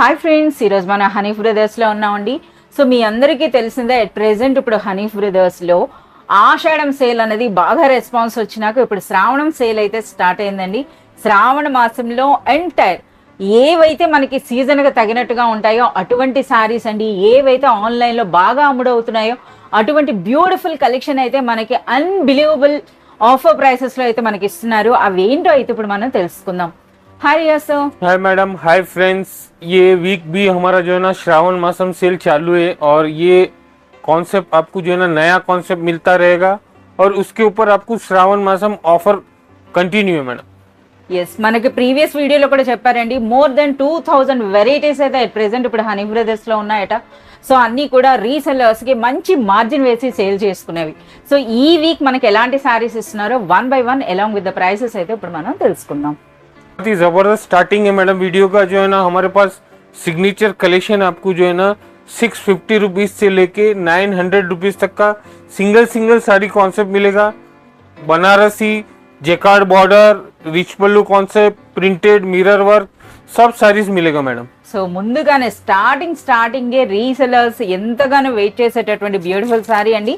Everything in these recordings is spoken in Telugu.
హాయ్ ఫ్రెండ్స్, ఈరోజు మన హనీఫ్ బ్రదర్స్లో ఉన్నామండి. సో మీ అందరికీ తెలిసిందే, అట్ ప్రెజెంట్ ఇప్పుడు హనీఫ్ బ్రదర్స్లో ఆషాఢం సేల్ అనేది బాగా రెస్పాన్స్ వచ్చినాక ఇప్పుడు శ్రావణం సేల్ అయితే స్టార్ట్ అయిందండి. శ్రావణ మాసంలో ఎంటైర్ ఏవైతే మనకి సీజన్గా తగినట్టుగా ఉంటాయో అటువంటి శారీస్ అండి, ఏవైతే ఆన్లైన్లో బాగా అమ్ముడవుతున్నాయో అటువంటి బ్యూటిఫుల్ కలెక్షన్ అయితే మనకి అన్బిలీవబుల్ ఆఫర్ ప్రైసెస్లో అయితే మనకి ఇస్తున్నారు. అవి ఏంటో అయితే ఇప్పుడు మనం తెలుసుకుందాం. Hi sir. Hi madam, hi friends. ये वीक भी हमारा जो है ना श्रावण मासम सेल चालू है और ये कॉन्सेप्ट आपको जो है ना नया कॉन्सेप्ट मिलता रहेगा और उसके ऊपर आपको श्रावण मासम ऑफर कंटिन्यू है मैडम. ఎస్, మనకి ప్రీవియస్ వీడియోలో కూడా చెప్పారండి, మోర్ దెన్ 2000 వెరైటీస్ అయితే ప్రెసెంట్ ఇప్పుడు హనీ బ్రదర్స్ లో ఉన్నాయట. సో అన్నీ కూడా రీసెల్లర్స్ కి మంచి మార్జిన్ వేసి సేల్ చేసుకునేవి. సో ఈ వీక్ మనకి ఎలాంటి శారీస్ ఇస్తున్నారో one by one along with the prices అయితే ఇప్పుడు మనం తెలుసుకుందాం. बहुत ही जबरदस्त स्टार्टिंग है मैडम वीडियो का. जो है ना हमारे पास सिग्नेचर कलेक्शन आपको जो है ना 650 रुपीज से लेके 900 रुपीज तक का सिंगल साड़ी कॉन्सेप्ट मिलेगा. बनारसी, जेकार्ड बॉर्डर, रिच पल्लू कॉन्सेप्ट, प्रिंटेड, मिरर वर्क, सब साड़ीज मिलेगा मैडम. సో ముందుగానే స్టార్టింగే రీసెలర్స్ ఎంతగానో వెయిట్ చేసేటటువంటి బ్యూటిఫుల్ శారీ అండి.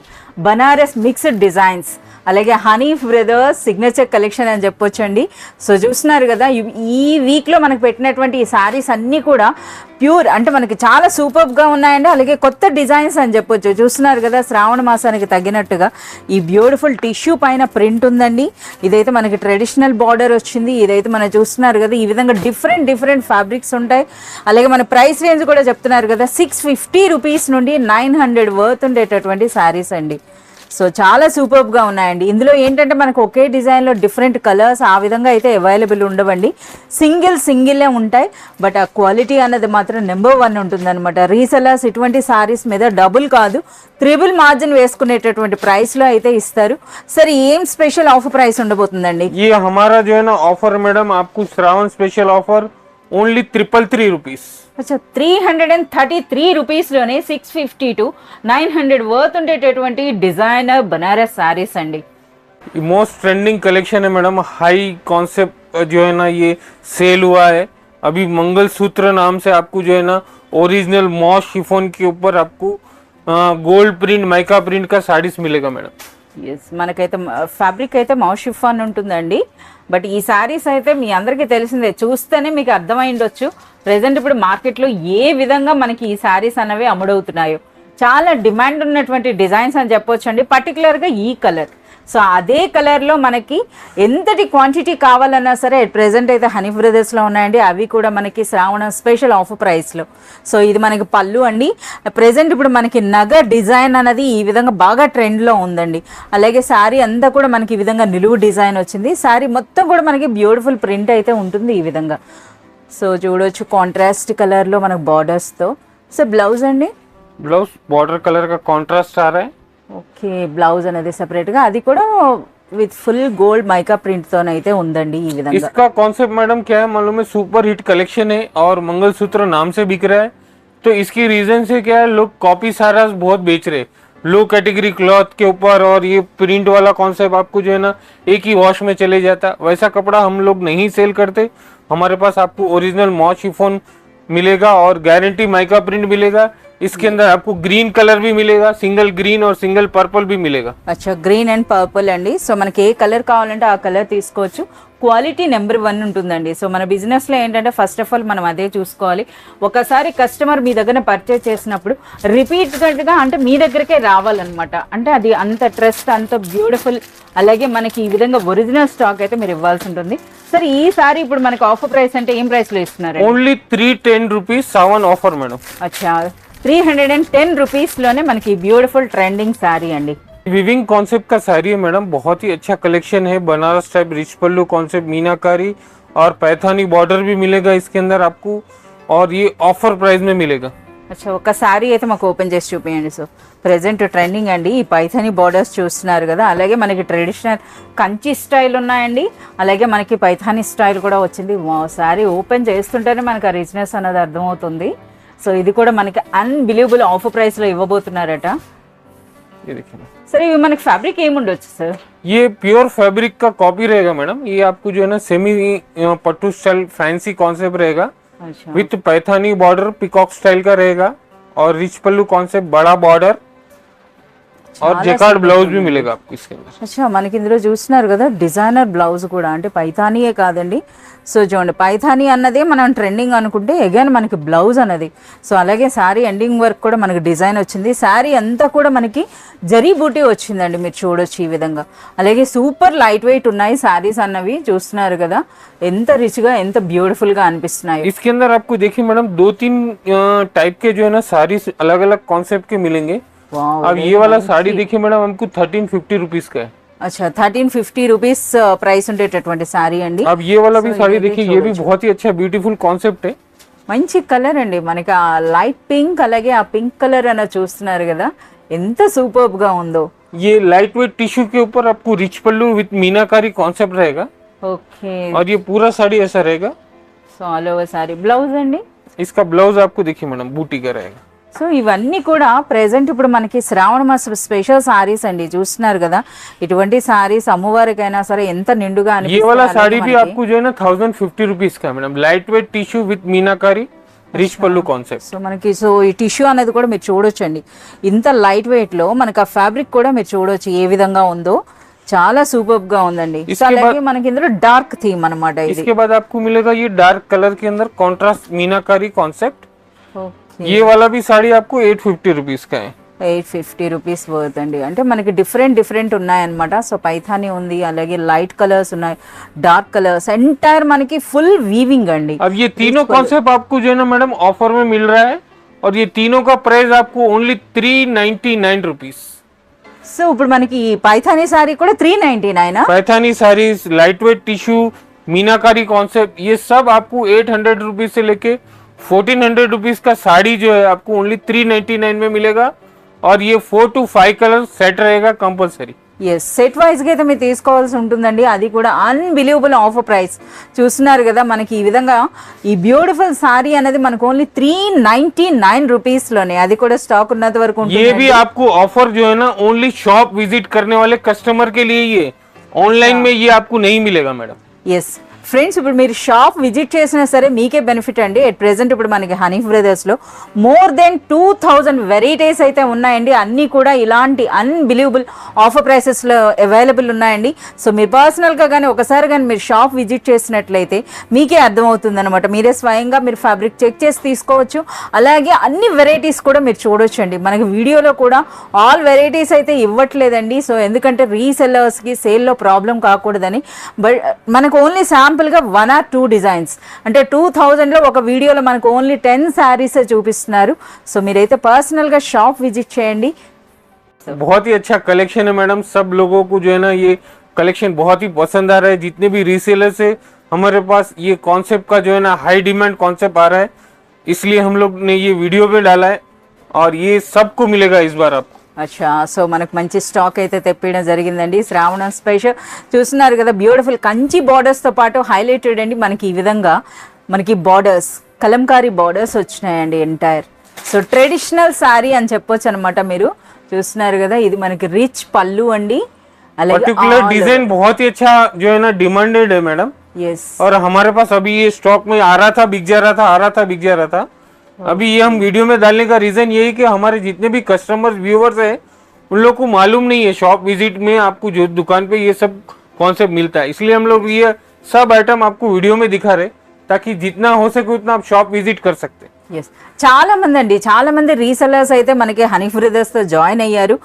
బనారస్ మిక్స్డ్ డిజైన్స్, అలాగే హనీఫ్ బ్రదర్స్ సిగ్నేచర్ కలెక్షన్ అని చెప్పొచ్చండి. సో చూస్తున్నారు కదా, ఈ వీక్లో మనకు పెట్టినటువంటి ఈ శారీస్ అన్నీ కూడా ప్యూర్ అంటే మనకి చాలా సూపర్గా ఉన్నాయండి. అలాగే కొత్త డిజైన్స్ అని చెప్పొచ్చు. చూస్తున్నారు కదా, శ్రావణ మాసానికి తగ్గినట్టుగా ఈ బ్యూటిఫుల్ టిష్యూ పైన ప్రింట్ ఉందండి. ఇదైతే మనకి ట్రెడిషనల్ బార్డర్ వచ్చింది. ఇదైతే మనం చూస్తున్నారు కదా, ఈ విధంగా డిఫరెంట్ ఫ్యాబ్రిక్స్ ఉంటాయి. అలాగే మన ప్రైస్ రేంజ్ కూడా చెప్తున్నారు కదా, 650 రూపీస్ నుండి 900 వర్త్ ఉండేటటువంటి శారీస్ అండి. సో చాలా సూపర్గా ఉన్నాయండి. ఇందులో ఏంటంటే మనకు ఒకే డిజైన్లో డిఫరెంట్ కలర్స్ ఆ విధంగా అయితే అవైలబుల్ ఉండవండి. సింగిలే ఉంటాయి. బట్ ఆ క్వాలిటీ అన్నది మాత్రం నెంబర్ 1 ఉంటుందన్నమాట. రీసెలర్స్ ఇటువంటి సారీస్ మీద డబుల్ కాదు, ట్రిపుల్ మార్జిన్ వేసుకునేటటువంటి ప్రైస్లో అయితే ఇస్తారు. సరే, ఏం స్పెషల్ ఆఫర్ ప్రైస్ ఉండబోతుందండి? ये हमारा जो है ना ऑफर मैडम आपको Shravan special offer only 333 rupees. అచ్చా, 333 రూపీస్లోనే 650 to 900 వర్త్ ఉండేటటువంటి డిజైనర్ బనారస్ శారీస్ అండి. मोस्ट ट्रेंडिंग कलेक्शन है मैडम. हाई कॉन्सेप्ट जो है ना ये सेल हुआ है अभी. मंगलसूत्र नाम से आपको जो है ना ओरिजिनल मॉस शिफॉन के ऊपर आपको गोल्ड प्रिंट, माइका प्रिंट का साड़ीज मिलेगा मैडम. ఎస్, మనకైతే ఫ్యాబ్రిక్ అయితే మౌస్ షిఫాన్ ఉంటుందండి. బట్ ఈ శారీస్ అయితే మీ అందరికీ తెలిసిందే, చూస్తేనే మీకు అర్థమైండొచ్చు ప్రెసెంట్ ఇప్పుడు మార్కెట్లో ఏ విధంగా మనకి ఈ శారీస్ అనేవి అమ్ముడవుతున్నాయో. చాలా డిమాండ్ ఉన్నటువంటి డిజైన్స్ అని చెప్పొచ్చు అండి. పర్టికులర్గా ఈ కలర్, సో అదే కలర్లో మనకి ఎంతటి క్వాంటిటీ కావాలన్నా సరే ప్రెసెంట్ అయితే హనీఫ్ బ్రదర్స్లో ఉన్నాయండి. అవి కూడా మనకి శ్రావణ స్పెషల్ ఆఫర్ ప్రైస్లో. సో ఇది మనకి పళ్ళు అండి. ప్రెసెంట్ ఇప్పుడు మనకి నగ డిజైన్ అనేది ఈ విధంగా బాగా ట్రెండ్లో ఉందండి. అలాగే శారీ అంతా కూడా మనకి ఈ విధంగా నిలువు డిజైన్ వచ్చింది. శారీ మొత్తం కూడా మనకి బ్యూటిఫుల్ ప్రింట్ అయితే ఉంటుంది ఈ విధంగా. సో చూడొచ్చు, కాంట్రాస్ట్ కలర్లో మనకు బార్డర్స్తో. సో బ్లౌజ్ అండి, ब्लाउज बॉर्डर कलर का कॉन्ट्रास्ट आ रहा है. ఓకే, బ్లౌజ్ అనేది సెపరేట్గా, అది కూడా విత్ ఫుల్ గోల్డ్ మైకా ప్రింట్తోనైతే ఉందండి ఈ విధంగా. इसका कॉन्सेप्ट मैडम क्या है मालूम है, सुपर हिट कलेक्शन है और मंगलसूत्र नाम से बिक रहा है. तो इसकी रीजन से क्या है, लोग कॉपी सारा बहुत बेच रहे, लो कैटेगरी क्लॉथ के ऊपर. और ये प्रिंट वाला कॉन्सेप्ट आपको जो है ना एक ही वॉश में चले जाता. वैसा कपड़ा हम लोग नहीं सेल करते. हमारे पास आपको ओरिजिनल मॉस शिफॉन मिलेगा और गारंटी माइका प्रिंट मिलेगा. इसके अंदर आपको ग्रीन कलर भी मिलेगा, सिंगल ग्रीन और सिंगल पर्पल भी मिलेगा. అచ్చా, గ్రీన్ అండ్ పర్పుల్ అండి. సో మనకి ఏ కలర్ కావాలంటే ఆ కలర్ తీసుకోవచ్చు. క్వాలిటీ నెంబర్ 1 ఉంటుందండి. సో మన బిజినెస్లో ఏంటంటే ఫస్ట్ ఆఫ్ ఆల్ మనం అదే చూసుకోవాలి. ఒకసారి కస్టమర్ మీ దగ్గర పర్చేస్ చేసినప్పుడు రిపీటెడ్గా అంటే మీ దగ్గరకే రావాలన్నమాట. అంటే అది అంత ట్రస్ట్, అంత బ్యూటిఫుల్. అలాగే మనకి ఈ విధంగా ఒరిజినల్ స్టాక్ అయితే మీరు ఇవ్వాల్సి ఉంటుంది. సరే, ఈ సారీ ఇప్పుడు మనకి ఆఫర్ ప్రైస్ అంటే ఏం ప్రైస్లో ఇస్తున్నారు? Only 310 rupees Sawan offer madam. అచ్చా, 310 రూపీస్లోనే మనకి బ్యూటిఫుల్ ట్రెండింగ్ శారీ అండి. विविंग कॉन्सेप्ट का साड़ी है मैडम, बहुत ही अच्छा कलेक्शन है. बनारस टाइप रिच पल्लू कॉन्सेप्ट, मीनाकारी और पैथानी बॉर्डर भी मिलेगा इसके अंदर आपको. और ये ऑफर प्राइस में मिलेगा. అచ్చా, ఒక శారీ అయితే మాకు ఓపెన్ చేసి చూపించండి. సో ప్రెజెంట్ ట్రెండింగ్ అండి ఈ పైథానీ బార్డర్స్ చూస్తున్నారు కదా. అలాగే మనకి ట్రెడిషనల్ కంచి స్టైల్ ఉన్నాయండి. అలాగే మనకి పైథానీ స్టైల్ కూడా వచ్చింది. శారీ ఓపెన్ చేస్తుంటేనే మనకి ఆ రిచ్నెస్ అన్నది అర్థమవుతుంది. సో ఇది కూడా మనకి అన్బిలీవబుల్ ఆఫర్ ప్రైస్లో ఇవ్వబోతున్నారట. ये देखिए सर, ये मन फैब्रिक ఏముండొచ్చు సార్? ये प्योर फैब्रिक का कॉपी रहेगा मैडम. ये आपको जो है ना सेमी पट्टू स्टाइल फैंसी कॉन्सेप्ट रहेगा. अच्छा with Paithani border peacock style का रहेगा और रिच पल्लू कॉन्सेप्ट बड़ा बॉर्डर और చాలా जेकार्ड super ब्लाउज ఉంది. भी मिलेगा आपको इसके अंदर. అచ్చా మనకి ఇందులో చూస్తున్నారు కదా డిజైనర్ బ్లౌజ్ కూడా, అంటే పైథానీయే కాదండి. సో చూడండి, పైథానీ అన్నదే మనం ట్రెండింగ్ అనుకుంటే అగైన్ మనకి బ్లౌజ్ అన్నది. సో అలాగే శారీ ఎండింగ్ వర్క్ కూడా మనకి డిజైన్ వచ్చింది. శారీ అంతా కూడా మనకి జరీ బూటీ వచ్చిందండి, మీరు చూడొచ్చు ఈ విధంగా. అలాగే సూపర్ లైట్ వెయిట్ ఉన్నాయి శారీస్ అన్నవి, చూస్తున్నారు కదా ఎంత రిచ్ గా ఎంత బ్యూటిఫుల్ గా అనిపిస్తున్నాయి. इसके अंदर आपको देखिए मैडम 2-3 टाइप के जो है ना साड़ीज अलग अलग कॉन्सेप्ट के मिलेंगे. వావ్, अब ये वाला साड़ी देखिए मैडम हमको 1350 रुपीज का है. అచ్చా 1350 రూపీస్ ప్రైస్ ఉండేటటువంటి శారీ అండి. अब ये वाला भी साड़ी देखिए, ये भी बहुत ही अच्छा ब्यूटीफुल कॉन्सेप्ट है. మంచి కలర్ అండి, మనకి ఆ లైట్ పింక్ అలాగే ఆ పింక్ కలర్ అన్న చూస్తున్నారు కదా ఎంత సూపర్బ్ గా ఉందో. ये लाइट वेट टिश्यू के ऊपर आपको rich pallu with meenakari concept रहेगा ఓకే, और ये पूरा साड़ी ऐसा रहेगा. So all over sari. Blouse అండి, इसका ब्लाउज आपको देखिए मैडम बूटी का रहेगा. సో ఇవన్నీ కూడా ప్రెసెంట్ ఇప్పుడు మనకి శ్రావణ మాస స్పెషల్ సారీస్ అండి, చూస్తున్నారు కదా. ఇటువంటి సారీస్ అమ్మవారికైనా సరే ఎంత నిండుగా ये वाला साड़ी भी आपको जो है ना 1050 रुपीज का है madam. Light weight tissue with meenakari rich pallu concept. So మనకి సో ఈ టిష్యూ అనేది కూడా మీరు చూడొచ్చండి, ఇంత లైట్ వెయిట్ లో మనకి ఆ ఫ్యాబ్రిక్ కూడా మీరు చూడొచ్చు ఏ విధంగా ఉందో, చాలా సూపర్బ్ గా ఉందండి. సో అలాగే మనకి ఇందులో డార్క్ థీమ్ అన్నమాట ఇది. इसके बाद आपको मिलेगा ये डार्क कलर के अंदर कॉन्ट्रास्ट मीनाकारी कॉन्सेप्ट. ये वाला भी साड़ी आपको 850 रुपीज का है. 850 రూపీస్ వర్త్ అండి. అంటే మనకి డిఫరెంట్ ఉన్నాయన్నమాట. సో పైథానీ ఉంది, అలాగే లైట్ కలర్స్ ఉన్నాయి, డార్క్ కలర్స్, ఎంటైర్ మనకి ఫుల్ వీవింగ్ అండి. अब ये तीनों कॉन्सेप्ट आपको जो है ना मैडम ऑफर में मिल रहा है और ये तीनों का प्राइस आपको ओनली 399 रुपीज. సో ఇప్పుడు మనకి ఈ పైథానీ సారీ కూడా 399. Paithani saris, light weight tissue, meenakari concept, ये सब आपको 800 रुपीज से लेके 1400 रुपीज का साड़ी जो है आपको ओनली 399 में मिलेगा. और ये 4 to 5 कलर सेट रहेगा कंपलसरी. ఎస్, సెట్ వైజ్ గా అయితే మీరు తీసుకోవాల్సి ఉంటుందండి, అది కూడా అన్బిలీవబుల్ ఆఫర్ ప్రైస్. చూస్తున్నారు కదా మనకి ఈ విధంగా ఈ బ్యూటిఫుల్ సారీ అనేది మనకు ఓన్లీ 399 రూపీస్ లోనే, అది కూడా స్టాక్ ఉన్నంత వరకు ये ఉంటుంది. भी आपको ऑफर जो है ना ओनली शॉप विजिट करने वाले कस्टमर के लिए ही है. ऑनलाइन में ये आपको नहीं मिलेगा मैडम. ఎస్ ఫ్రెండ్స్, ఇప్పుడు మీరు షాప్ విజిట్ చేసినా సరే మీకే బెనిఫిట్ అండి. ఎట్ ప్రెసెంట్ ఇప్పుడు మనకి హనీ బ్రదర్స్ లో మోర్ దెన్ 2000 వెరైటీస్ అయితే ఉన్నాయండి. అన్నీ కూడా ఇలాంటి అన్బిలీవబుల్ ఆఫర్ ప్రైసెస్ లో అవైలబుల్ ఉన్నాయండి. సో మీరు పర్సనల్ గా కానీ ఒకసారి కానీ మీరు షాప్ విజిట్ చేసినట్లయితే మీకే అర్థమవుతుంది అనమాట. మీరే స్వయంగా మీరు ఫ్యాబ్రిక్ చెక్ చేసి తీసుకోవచ్చు. అలాగే అన్ని వెరైటీస్ కూడా మీరు చూడొచ్చు అండి. మనకి వీడియోలో కూడా ఆల్ వెరైటీస్ అయితే ఇవ్వట్లేదండి. సో ఎందుకంటే రీసెల్లర్స్ కి సేల్ లో ప్రాబ్లం కాకూడదని. బట్ మనకు ఓన్లీ శాంపుల్ గా 1 or 2 డిజైన్స్, అంటే 2000 లో ఒక వీడియోలో మనకు ఓన్లీ 10 శారీస్ చూపిస్తున్నారు. సో మీరైతే పర్సనల్ గా షాప్ విజిట్ చేయండి. बहुत ही अच्छा कलेक्शन है मैडम. सब लोगों को जो है ना ये कलेक्शन बहुत ही पसंद आ रहा है. जितने भी रीसेलर्स है हमारे पास ये कॉन्सेप्ट का जो है ना हाई डिमांड कॉन्सेप्ट आ रहा है, इसलिए हम लोग ने ये वीडियो में डाला है और ये सबको मिलेगा इस बार आपको. అచ్చా, సో మనకు మంచి స్టాక్ అయితే తెప్పించడం జరిగిందండి. శ్రావణ స్పెషల్ చూస్తున్నారు కదా, బ్యూటిఫుల్ కంచి బార్డర్స్ తో పాటు హైలైటెడ్ అండి మనకి ఈ విధంగా మనకి బార్డర్స్, కలంకారీ బార్డర్స్ వచ్చినాయండి ఎంటైర్. సో ట్రెడిషనల్ శారీ అని చెప్పొచ్చు అనమాట. మీరు చూస్తున్నారు కదా, ఇది మనకి రిచ్ పళ్ళు అండి. అలాగే पर्टिकुलर डिजाइन बहुत ही अच्छा जो है ना डिमांडेड है मैडम. ఎస్, और हमारे पास अभी ये स्टॉक में आ रहा था, बिक जा रहा था, आ रहा था, बिक जा रहा था. अभी ये हम वीडियो में डालने का रीजन यही कि हमारे जितने भी कस्टमर्स व्यूअर्स है उन लोग को मालूम नहीं है शॉप विजिट में आपको जो दुकान पे ये सब कॉन्सेप्ट मिलता है. इसलिए हम लोग ये सब आइटम आपको वीडियो में दिखा रहे ताकि जितना हो सके उतना आप शॉप विजिट कर सकते हैं. ఎస్, చాలా మంది అండి, చాలా మంది రీసెలర్స్ అయితే మనకి హనీ బ్రదర్స్ తో జాయిన్ అయ్యారు.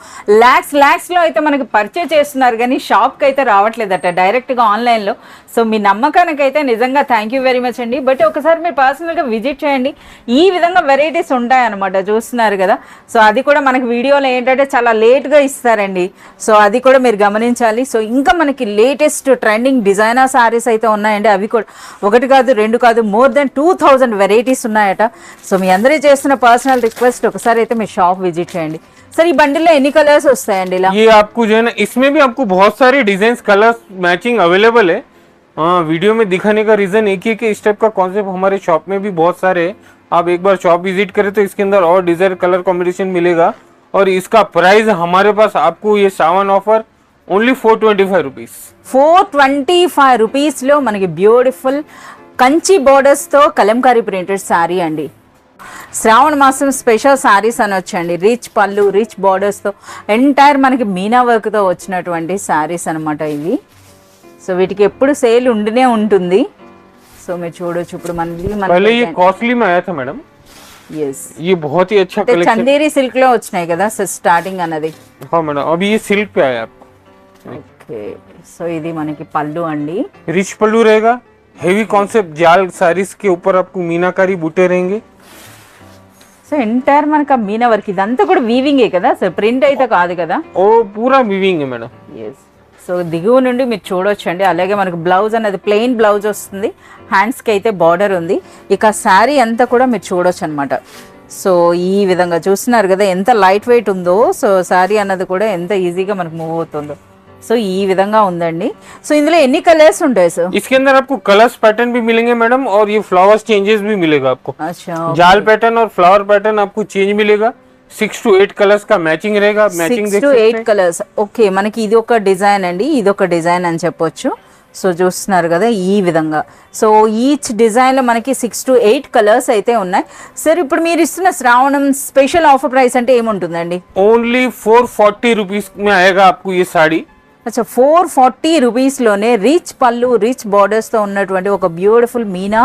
ల్యాక్స్ లో అయితే మనకి పర్చేజ్ చేస్తున్నారు, కానీ షాప్ కి అయితే రావట్లేదట, డైరెక్ట్ గా ఆన్లైన్ లో. సో మీ నమ్మకానికి అయితే నిజంగా థ్యాంక్ యూ వెరీ మచ్ అండి. బట్ ఒకసారి మీరు పర్సనల్ గా విజిట్ చేయండి. ఈ విధంగా వెరైటీస్ ఉంటాయన్నమాట, చూస్తున్నారు కదా. సో అది కూడా మనకి వీడియోలో ఏంటంటే చాలా లేట్ గా ఇస్తారండి. సో అది కూడా మీరు గమనించాలి. సో ఇంకా మనకి లేటెస్ట్ ట్రెండింగ్ డిజైనర్ సారీస్ అయితే ఉన్నాయండి. అవి కూడా ఒకటి కాదు, రెండు కాదు, మోర్ దెన్ 2000 వెరైటీస్ ఉన్నాయట. సో మీ అందరూ చేస్తున్న పర్సనల్ రిక్వెస్ట్, ఒకసారి అయితే మీ షాప్ విజిట్ చేయండి. सर ये बंडल में एनी कलर्स వస్తాయండి ఇలా ये आपको जो है ना इसमें भी आपको बहुत सारे डिजाइन कलर्स मैचिंग अवेलेबल है. वीडियो में दिखाने का रीजन एक ही कि इस टाइप का कॉन्सेप्ट हमारे शॉप में भी बहुत सारे है. आप एक बार शॉप विजिट करें तो इसके अंदर और डिजाइन कलर कॉम्बिनेशन मिलेगा. और इसका प्राइस हमारे पास आपको ये सावन ऑफर ओनली 425 रुपीज. 425 రూపీస్ లో మనకి బ్యూటిఫుల్ కంచి బోర్డర్స్ తో కలంకారీ ప్రింటెడ్ శారీ అండి. శ్రావణ మాసం స్పెషల్ శారీస్ అని వచ్చండి. రిచ్ పళ్ళు, రిచ్ బోర్డర్స్ తో ఎంటైర్ మనకి మీనా వర్క్ తో వచ్చినటువంటి శారీస్ అనమాట ఇవి. సో వీటికి ఎప్పుడు సేల్ ఉండినే ఉంటుంది. సో మీరు చూడొచ్చు ఇప్పుడు पहले ये कॉस्टली में आया था मैडम, ये बहुत ही अच्छा कलेक्शन, చందేరి సిల్క్ లో వచ్చినాయి కదా స్టార్టింగ్ అన్నది. हाँ मैडम अभी ये सिल्क पे आया आपको. ఓకే, సో ఇది మనకి పళ్ళు అండి. रिच पल्लू रहेगा, हेवी कॉन्सेप्ट जाल सारीज के ऊपर आपको मीनाकारी बूटे रहेंगे. సో ఎంటైర్ మనకి ఆ మీనా వర్క్ ఇదంతా కూడా వీవింగే కదా సార్, ప్రింట్ అయితే కాదు కదా. ओ पूरा वीविंग है मैडम. ఎస్, సో దిగువ నుండి మీరు చూడొచ్చండి. అలాగే మనకు బ్లౌజ్ అనేది ప్లెయిన్ బ్లౌజ్ వస్తుంది, హ్యాండ్స్కి అయితే బార్డర్ ఉంది. ఇక శారీ అంతా కూడా మీరు చూడొచ్చు అనమాట. సో ఈ విధంగా చూస్తున్నారు కదా ఎంత లైట్ వెయిట్ ఉందో. సో శారీ అన్నది కూడా ఎంత ఈజీగా మనకు మూవ్ అవుతుందో. సో ఈ విధంగా ఉందండి. సో ఇందులో ఎన్ని కలర్స్ ఉంటాయి సార్? इसके अंदर आपको कलर्स पैटर्न भी मिलेंगे मैडम, और ये फ्लावर्स चेंजेस भी मिलेगा आपको. अच्छा, जाल पैटर्न और फ्लावर पैटर्न आपको चेंज मिलेगा. 6 to 8 कलर्स का मैचिंग रहेगा. Matching 6 to 8 colours. ఓకే, మనకి ఇది ఒక డిజైన్ అండి, ఇది ఒక డిజైన్ అని చెప్పొచ్చు. సో చూస్తున్నారు కదా ఈ విధంగా. సో ఈచ్ డిజైన్ లో మనకి 6 to 8 కలర్స్ అయితే ఉన్నాయి. సార్ ఇప్పుడు మీరు ఇస్తున్న శ్రావణం స్పెషల్ ఆఫర్ ప్రైస్ అంటే ఏముంటుందండి? ओनली 440 रुपीज में आएगा आपको ये साड़ी. అచ్చా, 440 రూపీస్లోనే రిచ్ పళ్ళు, రిచ్ బార్డర్స్తో ఉన్నటువంటి ఒక బ్యూటిఫుల్ మీనా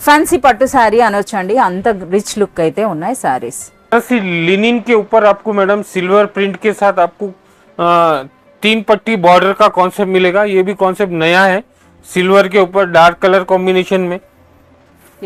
ఫ్యాన్సీ పట్టు శారీ అనొచ్చండి. అంత రిచ్ లుక్ అయితే ఉన్నాయి శారీస్. लिनिन के ऊपर आपको मैडम सिल्वर प्रिंट के साथ आपको 3 पट्टी बॉर्डर का कॉन्सेप्ट मिलेगा. ये भी कॉन्सेप्ट नया है, सिल्वर के ऊपर डार्क कलर कॉम्बिनेशन में.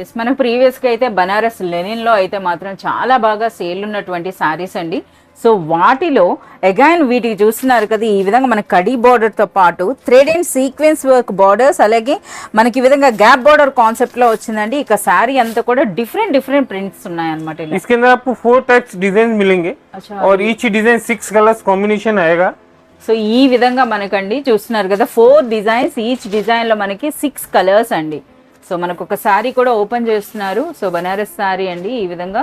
ఎస్, మనకు ప్రీవియస్గా అయితే బనారస్ లెనిన్లో అయితే మాత్రం చాలా బాగా సేల్ ఉన్నటువంటి శారీస్ అండి. సో వాటిలో అగైన్ వీటికి చూస్తున్నారు కదా ఈ విధంగా మన కడీ బార్డర్తో పాటు thread and sequence work borders, అలాగే మనకి ఈ విధంగా గ్యాప్ బార్డర్ కాన్సెప్ట్లో వచ్చిందండి. ఇక శారీ అంతా కూడా డిఫరెంట్ డిఫరెంట్ ప్రింట్స్ ఉన్నాయన్నమాట. इसके अंदर आपको 4 टाइप्स डिजाइन मिलेंगे. अच्छा, और ईच डिजाइन 6 कलर्स कॉम्बिनेशन आएगा. సో ఈ విధంగా మనకండి చూస్తున్నారు కదా 4 డిజైన్స్, ఈచ్ డిజైన్ లో మనకి 6 కలర్స్ అండి. సో మనకు ఒక శారీ కూడా ఓపెన్ చేస్తున్నారు. సో బనారస్ శారీ అండి, ఈ విధంగా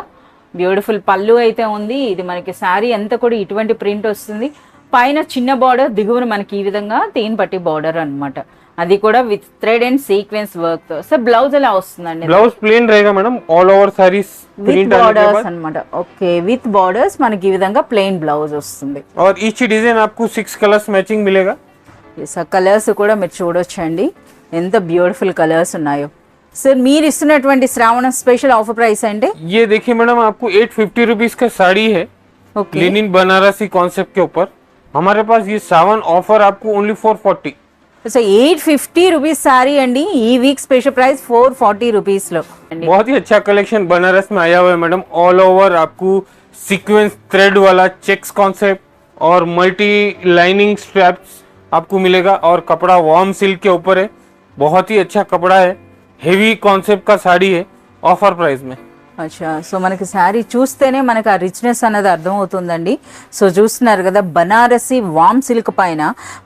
బ్యూటిఫుల్ పళ్ళు అయితే ఉంది. ఇది మనకి శారీ అంతా కూడా ఇటువంటి ప్రింట్ వస్తుంది. పైన చిన్న బార్డర్, దిగువన మనకి ఈ విధంగా తీన్ పట్టి బార్డర్ అన్నమాట. అది కూడా with thread and sequence work తో. సో బ్లౌజ్ ఎలా వస్తుందండి? ब्लाउज प्लेन रहेगा madam, all over sarees with borders అన్నమాట. ఓకే, విత్ బార్డర్స్ మనకి ఈ విధంగా ప్లెయిన్ బ్లౌజ్ వస్తుంది. और ईच डिजाइन आपको 6 कलर्स मैचिंग मिलेगा. కలర్స్ కూడా మీరు చూడొచ్చండి ఎంత బ్యూటిఫుల్ కలర్స్ ఉన్నాయో. సార్ మీరు ఇస్తున్నటువంటి శ్రావణ స్పెషల్ ఆఫర్ ప్రైస్ అంటే? ये देखिए मैडम आपको 850 रुपीज का साड़ी है, ఓకే, लिनिन बनारसी कॉन्सेप्ट के ऊपर. हमारे पास ये सावन ऑफर आपको ओनली 440. సో 850 రూపీస్ శారీ అండి. ఈ వీక్ స్పెషల్ ప్రైస్ 440 రూపీస్ లో అండి. बहुत ही अच्छा कलेक्शन बनारस में आया हुआ है मैडम. ऑल ओवर आपको सीक्वेंस थ्रेड वाला चेक्स कॉन्सेप्ट और मल्टी लाइनिंग स्ट्रैप्स आपको मिलेगा. और कपड़ा वार्म सिल्क के ऊपर है, बहुत ही अच्छा कपड़ा है, हेवी कॉन्सेप्ट का साड़ी है ऑफर प्राइस में. అచ్చా, సో మనకి శారీ చూస్తేనే మనకి ఆ రిచ్నెస్ అనేది అర్థం అవుతుందండి. సో చూస్తున్నారు కదా బనారసి వామ్ సిల్క్ పైన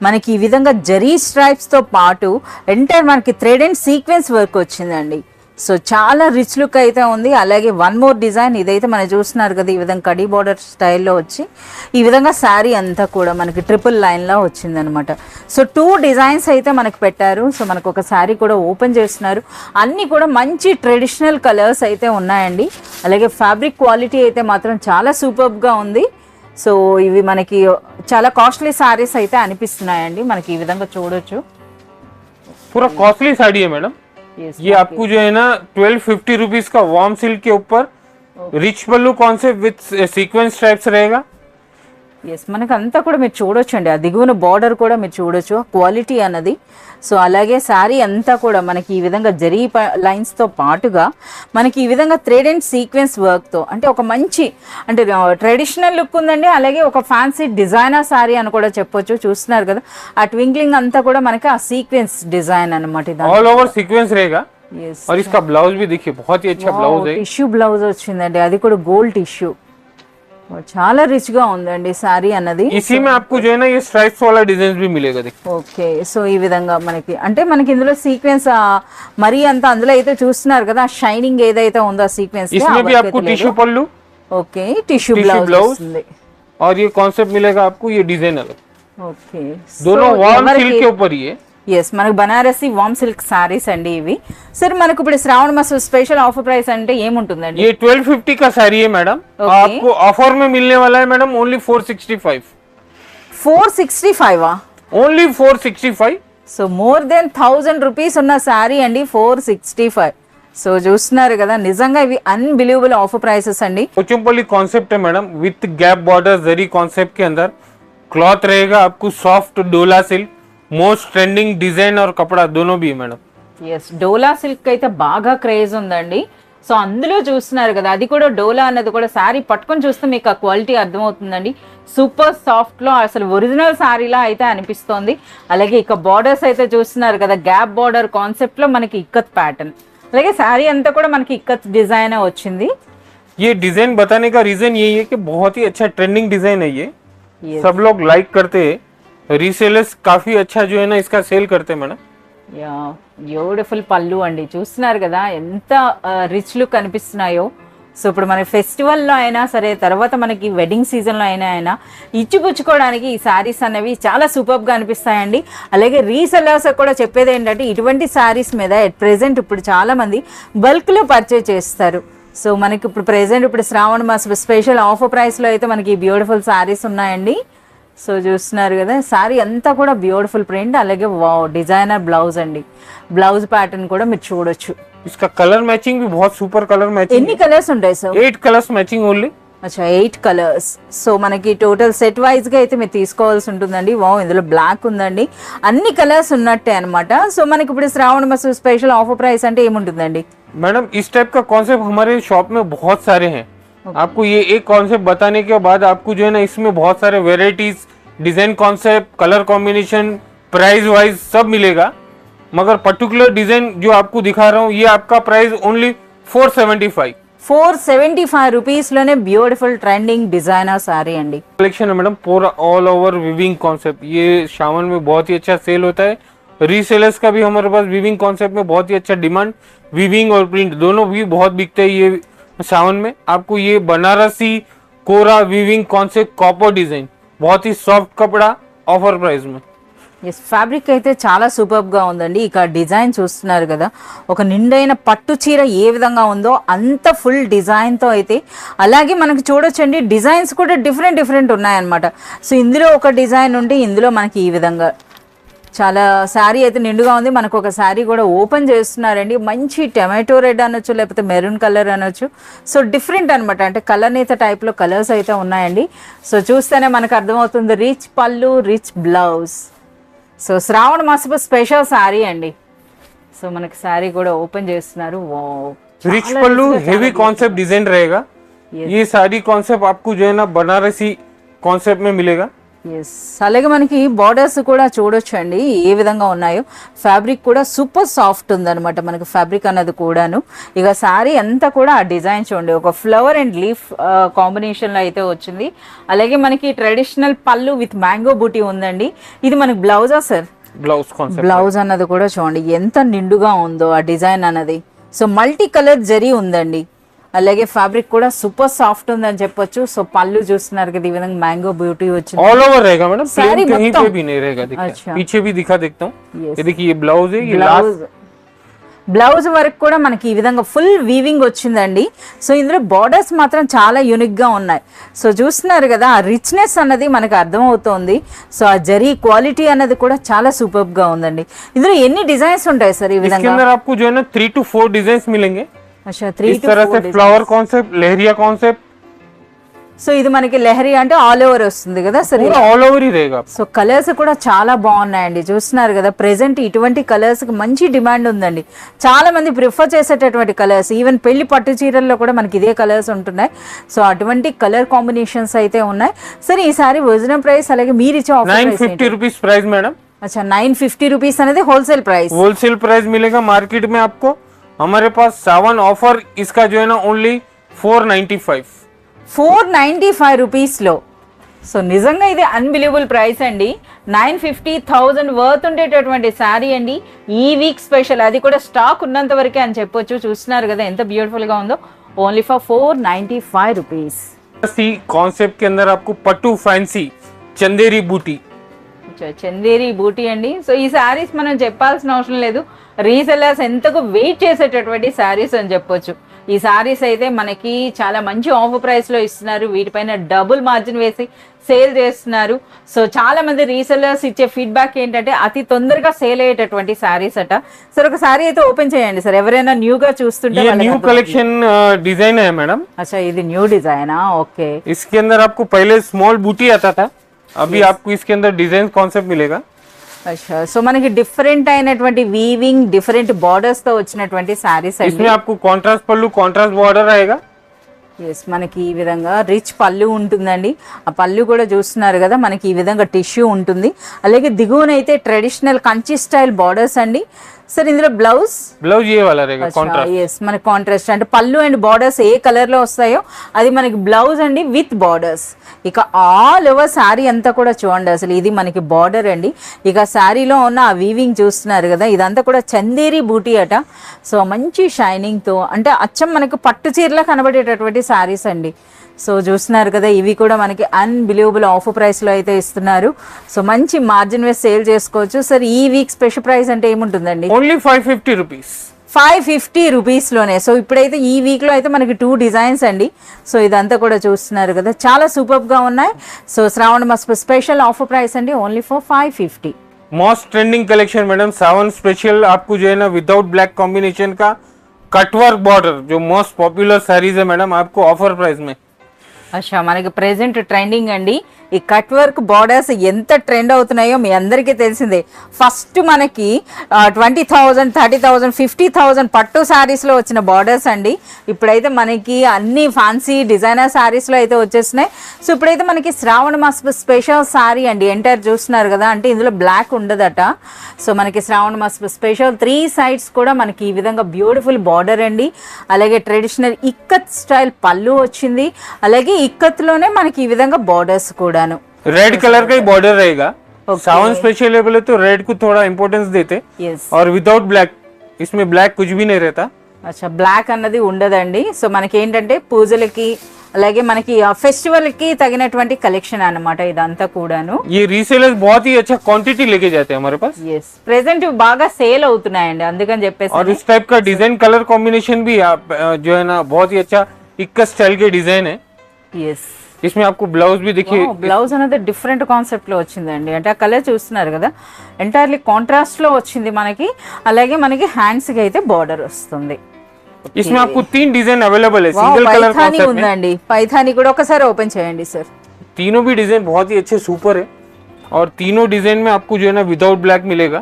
మనకి ఈ విధంగా జరీ స్ట్రైప్స్ తో పాటు ఎంటైర్ మనకి థ్రెడ్ అండ్ సీక్వెన్స్ వర్క్ వచ్చిందండి. సో చాలా రిచ్ లుక్ అయితే ఉంది. అలాగే వన్ మోర్ డిజైన్ ఇదైతే మనం చూస్తున్నారు కదా ఈ విధంగా కడీ బార్డర్ స్టైల్లో వచ్చి ఈ విధంగా శారీ అంతా కూడా మనకి ట్రిపుల్ లైన్లో వచ్చిందనమాట. సో 2 డిజైన్స్ అయితే మనకు పెట్టారు. సో మనకు ఒక శారీ కూడా ఓపెన్ చేస్తున్నారు. అన్నీ కూడా మంచి ట్రెడిషనల్ కలర్స్ అయితే ఉన్నాయండి. అలాగే ఫ్యాబ్రిక్ క్వాలిటీ అయితే మాత్రం చాలా సూపర్బ్గా ఉంది. సో ఇవి మనకి చాలా కాస్ట్లీ శారీస్ అయితే అనిపిస్తున్నాయండి. మనకి ఈ విధంగా చూడొచ్చు. पूरा कॉस्टली साड़ी है मैडम. ये आपको जो है ना 1250 रुपीज का वार्म सिल्क के ऊपर rich pallu concept with sequence stripes रहेगा. ఎస్, మనకు అంతా కూడా మీరు చూడొచ్చండి. ఆ దిగువన బార్డర్ కూడా మీరు చూడొచ్చు క్వాలిటీ అన్నది. సో అలాగే శారీ అంతా కూడా మనకి ఈ విధంగా జరీ లైన్స్తో పాటుగా మనకి ఈ విధంగా థ్రెడ్ అండ్ సీక్వెన్స్ వర్క్తో అంటే ఒక మంచి అంటే ట్రెడిషనల్ లుక్ ఉందండి. అలాగే ఒక ఫ్యాన్సీ డిజైనర్ శారీ అని కూడా చెప్పొచ్చు. చూస్తున్నారు కదా ఆ ట్వింక్లింగ్ అంతా కూడా మనకి ఆ సీక్వెన్స్ డిజైన్ అనమాట. ऑल ओवर सीक्वेंस रहेगा. yes. और इसका ब्लाउज भी देखिए बहुत ही अच्छा ब्लाउज है. టిష్యూ బ్లౌజ్ వచ్చిందండి, అది కూడా గోల్డ్ టిష్యూ. చాలా రిచ్ గా ఉందండి శారీ అన్నది. इसी में आपको जो है ना ये स्ट्राइप्स वाला डिजाइन भी मिलेगा. देखिए ఓకే, సో ఈ విధంగా మనకి అంటే మనకి ఇందులో సీక్వెన్స్ మరీ అంత అందులో అయితే చూస్తున్నారు కదా షైనింగ్ ఏదైతే ఉందో ఆ సీక్వెన్స్. इसमें भी आपको टिश्यू पल्लू, ఓకే, టిష్యూ బ్లౌజ్ వస్తుంది. और ये कॉन्सेप्ट मिलेगा आपको ये डिजाइन अलग. ఓకే, दोनों वार्म सिल्क के ऊपर ही है. ఎస్, మనకు బనారసి వామ్ సిల్క్ సారీస్ అండి ఇవి. సరే మనకు ఇప్పుడు శ్రావణ మాసం స్పెషల్ ఆఫర్ ప్రైస్ అంటే ఏముంటుందండి? ये 1250 का साड़ी है मैडम. Okay. आपको ऑफर में मिलने वाला है madam only 465. 465 only 465. So more than 1000 rupees ఉన్న శారీ అండి 465. సో చూస్తున్నారు కదా, నిజంగా ఇవి అన్బిలీవబుల్ ఆఫర్ ప్రైసెస్ అండి. पोचमपल्ली कॉन्सेप्ट है madam with gap border zari concept के अंदर. क्लॉथ रहेगा आपको सॉफ्ट डोला सिल्क. मोस्ट ट्रेंडिंग डिजाइन और कपड़ा दोनों भी है मैडम. ఎస్, డోలా సిల్క్ అయితే బాగా క్రేజ్ ఉందండి. సో అందులో చూస్తున్నారు కదా, అది కూడా డోలా అన్నది కూడా శారీ పట్టుకొని చూస్తే మీకు ఆ క్వాలిటీ అర్థమవుతుందండి. సూపర్ సాఫ్ట్ లో అసలు ఒరిజినల్ శారీలా అయితే అనిపిస్తోంది. అలాగే ఇక బార్డర్స్ అయితే చూస్తున్నారు కదా, గ్యాప్ బార్డర్ కాన్సెప్ట్ లో మనకి ఇక్కత్ ప్యాటర్న్, అలాగే శారీ అంతా కూడా మనకి ఇక్కత్ డిజైన్ వచ్చింది. ये डिजाइन बताने का रीजन यही है कि बहुत ही अच्छा ट्रेंडिंग डिजाइन है ये. Yes. सब लोग लाइक करते हैं. रीसेलर्स काफी अच्छा जो है ना इसका सेल करते हैं मैडम. యా, బ్యూటిఫుల్ పళ్ళు అండి, చూస్తున్నారు కదా ఎంత రిచ్ లుక్ కనిపిస్తున్నాయో. సో ఇప్పుడు మన ఫెస్టివల్లో అయినా సరే, తర్వాత మనకి వెడ్డింగ్ సీజన్లో అయినా ఇచ్చిపుచ్చుకోవడానికి ఈ శారీస్ అనేవి చాలా సూపర్గా అనిపిస్తాయండి. అలాగే రీసెల్లర్స్ కూడా చెప్పేది ఏంటంటే, ఇటువంటి శారీస్ మీద ఎట్ ప్రెజెంట్ ఇప్పుడు చాలామంది బల్క్లో పర్చేజ్ చేస్తారు. సో మనకి ఇప్పుడు ప్రెజెంట్ ఇప్పుడు శ్రావణ మాసం స్పెషల్ ఆఫర్ ప్రైస్లో అయితే మనకి బ్యూటిఫుల్ శారీస్ ఉన్నాయండి. సో చూస్తున్నారు కదా, శారీ అంతా కూడా బ్యూటిఫుల్ ప్రింట్, అలాగే డిజైనర్ బ్లౌజ్ అండి. బ్లౌజ్ ప్యాటర్న్ కూడా మీరు చూడొచ్చు. इसका कलर मैचिंग भी बहुत सुपर कलर मैचिंग. ఎన్ని కలర్స్ ఉంటాయి సార్? 8 colours matching only. అచ్చా, 8 కలర్స్. సో మనకి టోటల్ సెట్ వైజ్ గా అయితే మీరు తీసుకోవాల్సి ఉంటుందండి. ఇందులో బ్లాక్ ఉందండి, అన్ని కలర్స్ ఉన్నట్టే అనమాట. సో మనకి ఇప్పుడు శ్రావణ మాసం స్పెషల్ ఆఫర్ ప్రైస్ అంటే ఏముంటుందండి? मैडम इस टाइप का कॉन्सेप्ट हमारे शॉप में बहुत सारे हैं. आपको ये एक कॉन्सेप्ट बताने के बाद आपको जो है ना इसमें बहुत सारे varieties, design concept, colour combination, price wise सब मिलेगा. मगर पर्टिकुलर डिजाइन जो आपको दिखा रहा हूँ ये आपका प्राइस ओनली 475. 475 రూపీస్ లోనే బ్యూటిఫుల్ ట్రెండింగ్ డిజైనర్ సారీ అండి. कलेक्शन है मैडम पूरा ऑल ओवर विविंग कॉन्सेप्ट. ये सावन में बहुत ही अच्छा सेल होता है. रीसेलर्स का भी हमारे पास विविंग कॉन्सेप्ट में बहुत ही अच्छा डिमांड. विविंग और प्रिंट दोनों भी बहुत बिकते हैं ये सावन में. आपको ये बनारसी कोरा विविंग कॉन्सेप्ट कॉपर डिजाइन, बहुत ही सॉफ्ट कपड़ा, ऑफर प्राइस में. ఎస్, ఫ్యాబ్రిక్ అయితే చాలా సూపర్గా ఉందండి. ఇక డిజైన్ చూస్తున్నారు కదా, ఒక నిండైన పట్టు చీర ఏ విధంగా ఉందో అంత ఫుల్ డిజైన్తో అయితే, అలాగే మనకి చూడొచ్చండి డిజైన్స్ కూడా డిఫరెంట్ ఉన్నాయన్నమాట. సో ఇందులో ఒక డిజైన్ ఉండి ఇందులో మనకి ఈ విధంగా చాలా శారీ అయితే నిండుగా ఉంది. మనకు ఒక శారీ కూడా ఓపెన్ చేస్తున్నారండి, మంచి టమాటో రెడ్ అనొచ్చు, లేకపోతే మెరూన్ కలర్ అనొచ్చు. సో డిఫరెంట్ అనమాట, అంటే కలర్ నేత టైప్లో కలర్స్ అయితే ఉన్నాయండి. సో చూస్తేనే మనకు అర్థమవుతుంది, రిచ్ పళ్ళు, రిచ్ బ్లౌజ్. సో శ్రావణ మాసపు స్పెషల్ శారీ అండి. సో మనకి శారీ కూడా ఓపెన్ చేస్తున్నారు. रिच पल्लू हेवी कॉन्सेप्ट डिजाइन रहेगा. ये सारी कॉन्सेप्ट आपको जो है ना बनारसी कॉन्सेप्ट में मिलेगा. ఎస్, అలాగే మనకి బార్డర్స్ కూడా చూడొచ్చు అండి ఏ విధంగా ఉన్నాయో. ఫ్యాబ్రిక్ కూడా సూపర్ సాఫ్ట్ ఉందన్నమాట మనకి ఫ్యాబ్రిక్ అన్నది కూడాను. ఇక శారీ అంతా కూడా ఆ డిజైన్ చూడండి, ఒక ఫ్లవర్ అండ్ లీఫ్ కాంబినేషన్లో అయితే వచ్చింది. అలాగే మనకి ట్రెడిషనల్ పళ్ళు విత్ మ్యాంగో బూటీ ఉందండి. ఇది మనకి బ్లౌజా సార్? Blouse concept. బ్లౌజ్ అన్నది కూడా చూడండి ఎంత నిండుగా ఉందో ఆ డిజైన్ అన్నది. సో మల్టీ కలర్ జరీ ఉందండి, అలాగే ఫ్యాబ్రిక్ కూడా సూపర్ సాఫ్ట్ ఉందని చెప్పొచ్చు. సో పళ్ళు చూస్తున్నారు కదా, ఈ విధంగా మ్యాంగో బ్యూటీ వచ్చింది. ऑल ओवर रहेगा मैडम, सारी प्लेन कहीं మొత్తం? पे भी नहीं रहेगा. देखिए अच्छा। पीछे भी दिखा देखता हूँ. Yes. ये देखिए ये ब्लाउज है, ये బ్లౌజ్ लास्ट. బ్లౌజ్ వరకు కూడా మనకి ఈ విధంగా ఫుల్ వీవింగ్ వచ్చిందండి. సో ఇందులో బార్డర్స్ మాత్రం చాలా యూనిక్ గా ఉన్నాయి. సో చూస్తున్నారు కదా, ఆ రిచ్నెస్ అన్నది మనకు అర్థమవుతోంది. సో ఆ జరీ క్వాలిటీ అన్నది కూడా చాలా సూపర్ గా ఉందండి. ఇందులో ఎన్ని డిజైన్స్ ఉంటాయి సార్ ఈ इसके విధంగా? अंदर आपको जो है ना 3 to 4 डिजाइन मिलेंगे. అచ్చా, 3 इस to तरह 4 से फ्लावर कॉन्सेप्ट, लहरिया कॉन्सेप्ट, సో ఇది మనకి లెహరీ అంటే ఆల్ ఓవర్ వస్తుంది కదా సార్. पूरा ऑल ओवर ही रहेगा. సో కలర్స్ కూడా చాలా బాగున్నాయండి, చూస్తున్నారు కదా. ప్రెసెంట్ ఇటువంటి కలర్స్ కి మంచి డిమాండ్ ఉందండి. చాలా మంది ప్రిఫర్ చేసేటటువంటి కలర్స్, ఈవెన్ పెళ్లి పట్టు చీరల్లో కూడా మనకి ఇదే కలర్స్ ఉంటున్నాయి. సో అటువంటి కలర్ కాంబినేషన్స్ అయితే ఉన్నాయి. సరే ఈసారి ఒరిజినల్ ప్రైస్ అలాగే మీరు ఇచ్చే offer price 950 rupees price madam. అచ్చా, 950 రూపీస్ అనేది హోల్సేల్ ప్రైస్. होलसेल प्राइस मिलेगा मार्केट में आपको. हमारे पास सावन ऑफर इसका जो है ना ओनली 495. 495 రూపీస్లో. సో నిజంగా ఇది అన్బిలీవబుల్ ప్రైస్ అండి. 950,000 వర్త్ ఉండేటటువంటి శారీ అండి. ఈ వీక్ స్పెషల్, అది కూడా స్టాక్ ఉన్నంత వరకే అని చెప్పొచ్చు. చూస్తున్నారు కదా ఎంత బ్యూటిఫుల్ గా ఉందో. Only for 495 rupees. सी कॉन्सेप्ट के अंदर आपको पट्टू फैंसी चंदेरी बूटी, చందేరి బూటీ అండి. సో ఈ శారీస్ మనం చెప్పాల్సిన అవసరం లేదు, రీసెల్లర్స్ ఎంతకు వెయిట్ చేసేటటువంటి శారీస్ అని చెప్పొచ్చు. ఈ శారీస్ అయితే మనకి చాలా మంచి ఆఫర్ ప్రైస్ లో ఇస్తున్నారు, వీటిపైన డబుల్ మార్జిన్ వేసి సేల్ చేస్తున్నారు. సో చాలా మంది రీసెల్లర్స్ ఇచ్చే ఫీడ్బ్యాక్ ఏంటంటే అతి తొందరగా సేల్ అయ్యేటటువంటి శారీస్ అట. సార్ ఒక శారీ అయితే ఓపెన్ చేయండి సార్, ఎవరైనా న్యూగా చూస్తుంటే. न्यू कलेक्शन डिजाइन है मैडम. अच्छा, ఇది న్యూ డిజైనా? ఓకే. इसके अंदर आपको पहले स्मॉल बूटी आता था, अभी आपको इसके अंदर डिजाइन कॉन्सेप्ट मिलेगा. अच्छा, సో మనకి డిఫరెంట్ అయినటువంటి వీవింగ్, డిఫరెంట్ బార్డర్స్ తో వచ్చినటువంటి శారీస్ అండి. इसमें आपको कॉन्ट्रास्ट पल्लू, कॉन्ट्रास्ट बॉर्डर रहेगा. ఎస్, మనకి ఈ విధంగా రిచ్ పళ్ళు ఉంటుందండి. ఆ పళ్ళు కూడా చూస్తున్నారు కదా, మనకి ఈ విధంగా టిష్యూ ఉంటుంది. అలాగే దిగువనైతే ట్రెడిషనల్ కంచి స్టైల్ బార్డర్స్ అండి. సార్ ఇందులో బ్లౌజ్ ये वाला रहेगा कॉन्ट्रास्ट. ఎస్, మనకి కాంట్రాస్ట్ అంటే పళ్ళు అండ్ బార్డర్స్ ఏ కలర్ లో వస్తాయో అది మనకి బ్లౌజ్ అండి విత్ బార్డర్స్. ఇక ఆల్ ఓవర్ శారీ అంతా కూడా చూడండి, అసలు ఇది మనకి బార్డర్ అండి. ఇక శారీలో ఉన్న ఆ వీవింగ్ చూస్తున్నారు కదా, ఇదంతా కూడా చందేరి బూటీ అట. సో మంచి షైనింగ్ తో, అంటే అచ్చం మనకి పట్టు చీరలా కనబడేటటువంటి శారీస్ అండి. సో చూస్తున్నారు కదా, ఇవి కూడా మనకి అన్బిలీవబుల్ ఆఫర్ ప్రైస్ లో అయితే ఇస్తున్నారు. సో మంచి మార్జిన్ వేసి సేల్ చేసుకోవచ్చు. సార్ ఈ వీక్ స్పెషల్ ప్రైస్ అంటే ఏముంటుందండి? Only 550 rupees. 550 రూపీస్లోనే. సో ఇప్పుడైతే ఈ వీక్లో అయితే మనకి 2 డిజైన్స్ అండి. సో ఇదంతా కూడా చూస్తున్నారు కదా, చాలా సూపర్గా ఉన్నాయి. సో శ్రావణ మాస్ స్పెషల్ ఆఫర్ ప్రైస్ అండి, only for 550. Most trending collection madam, Sawan special आपको जो है ना विदाउट ब्लैक कॉम्बिनेशन का कटवर्क बॉर्डर, जो मोस्ट पॉपुलर साड़ीज है मैडम, आपको ऑफर प्राइस में. అచ్చా, మనకి ప్రెసెంట్ ట్రెండింగ్ అండి. ఈ కట్ వర్క్ బార్డర్స్ ఎంత ట్రెండ్ అవుతున్నాయో మీ అందరికీ తెలిసిందే. ఫస్ట్ మనకి 20,000, 30,000, 50,000 పట్టు శారీస్లో వచ్చిన బార్డర్స్ అండి. ఇప్పుడైతే మనకి అన్ని ఫ్యాన్సీ డిజైనర్ శారీస్లో అయితే వచ్చేసినాయి. సో ఇప్పుడైతే మనకి శ్రావణ మాస స్పెషల్ శారీ అండి, ఎంటైర్ చూస్తున్నారు కదా, అంటే ఇందులో బ్లాక్ ఉండదట. సో మనకి శ్రావణ మాస స్పెషల్ 3 సైడ్స్ కూడా మనకి ఈ విధంగా బ్యూటిఫుల్ బార్డర్ అండి. అలాగే ట్రెడిషనల్ ఇక్కత్ స్టైల్ పళ్ళు వచ్చింది. అలాగే ఇక్కత్లోనే మనకి ఈ విధంగా బార్డర్స్ కూడాను. रेड कलर का ही बॉर्डर रहेगा. सावन स्पेशल लेवल है तो रेड को थोड़ा इंपॉर्टेंस देते. Yes. और विदाउट ब्लैक, इसमें ब्लैक कुछ भी नहीं रहता. అచ్చా, బ్లాక్ అన్నది ఉండదండి. సో మనకి ఏంటంటే పూజలకి అలాగే మనకి ఫెస్టివల్ కి తగినటువంటి కలెక్షన్ అన్నమాట ఇదంతా కూడాను. ये रीसेलर्स बहुत ही अच्छा क्वांटिटी लेके जाते हैं हमारे पास. ఎస్, ప్రెసెంట్ బాగా సేల్ అవుతున్నాయండి, అందుకని చెప్పేసి. और इस टाइप का डिजाइन कलर कॉम्बिनेशन भी आप जो है ना बहुत ही अच्छा इक्का स्टाइल के डिजाइन है. ఎస్, इसमें आपको ब्लाउज भी देखिए. బ్లౌజ్ అనేది డిఫరెంట్ కాన్సెప్ట్ లో వచ్చిందండి. అంటే ఆ కలర్ చూస్తున్నారు కదా, ఎంటైర్లీ కాంట్రాస్ట్ లో వచ్చింది మనకి. అలాగే మనకి హ్యాండ్స్ కి అయితే బార్డర్ వస్తుంది. इसमें आपको 3 डिजाइन अवेलेबल है सिंगल कलर పైథానీ कॉन्सेप्ट में. ఉందండి. పైథానీ కూడా ఒకసారి ఓపెన్ చేయండి సార్. तीनों भी डिजाइन बहुत ही अच्छे सुपर है. और तीनों डिजाइन में आपको जो है ना विदाउट ब्लैक मिलेगा,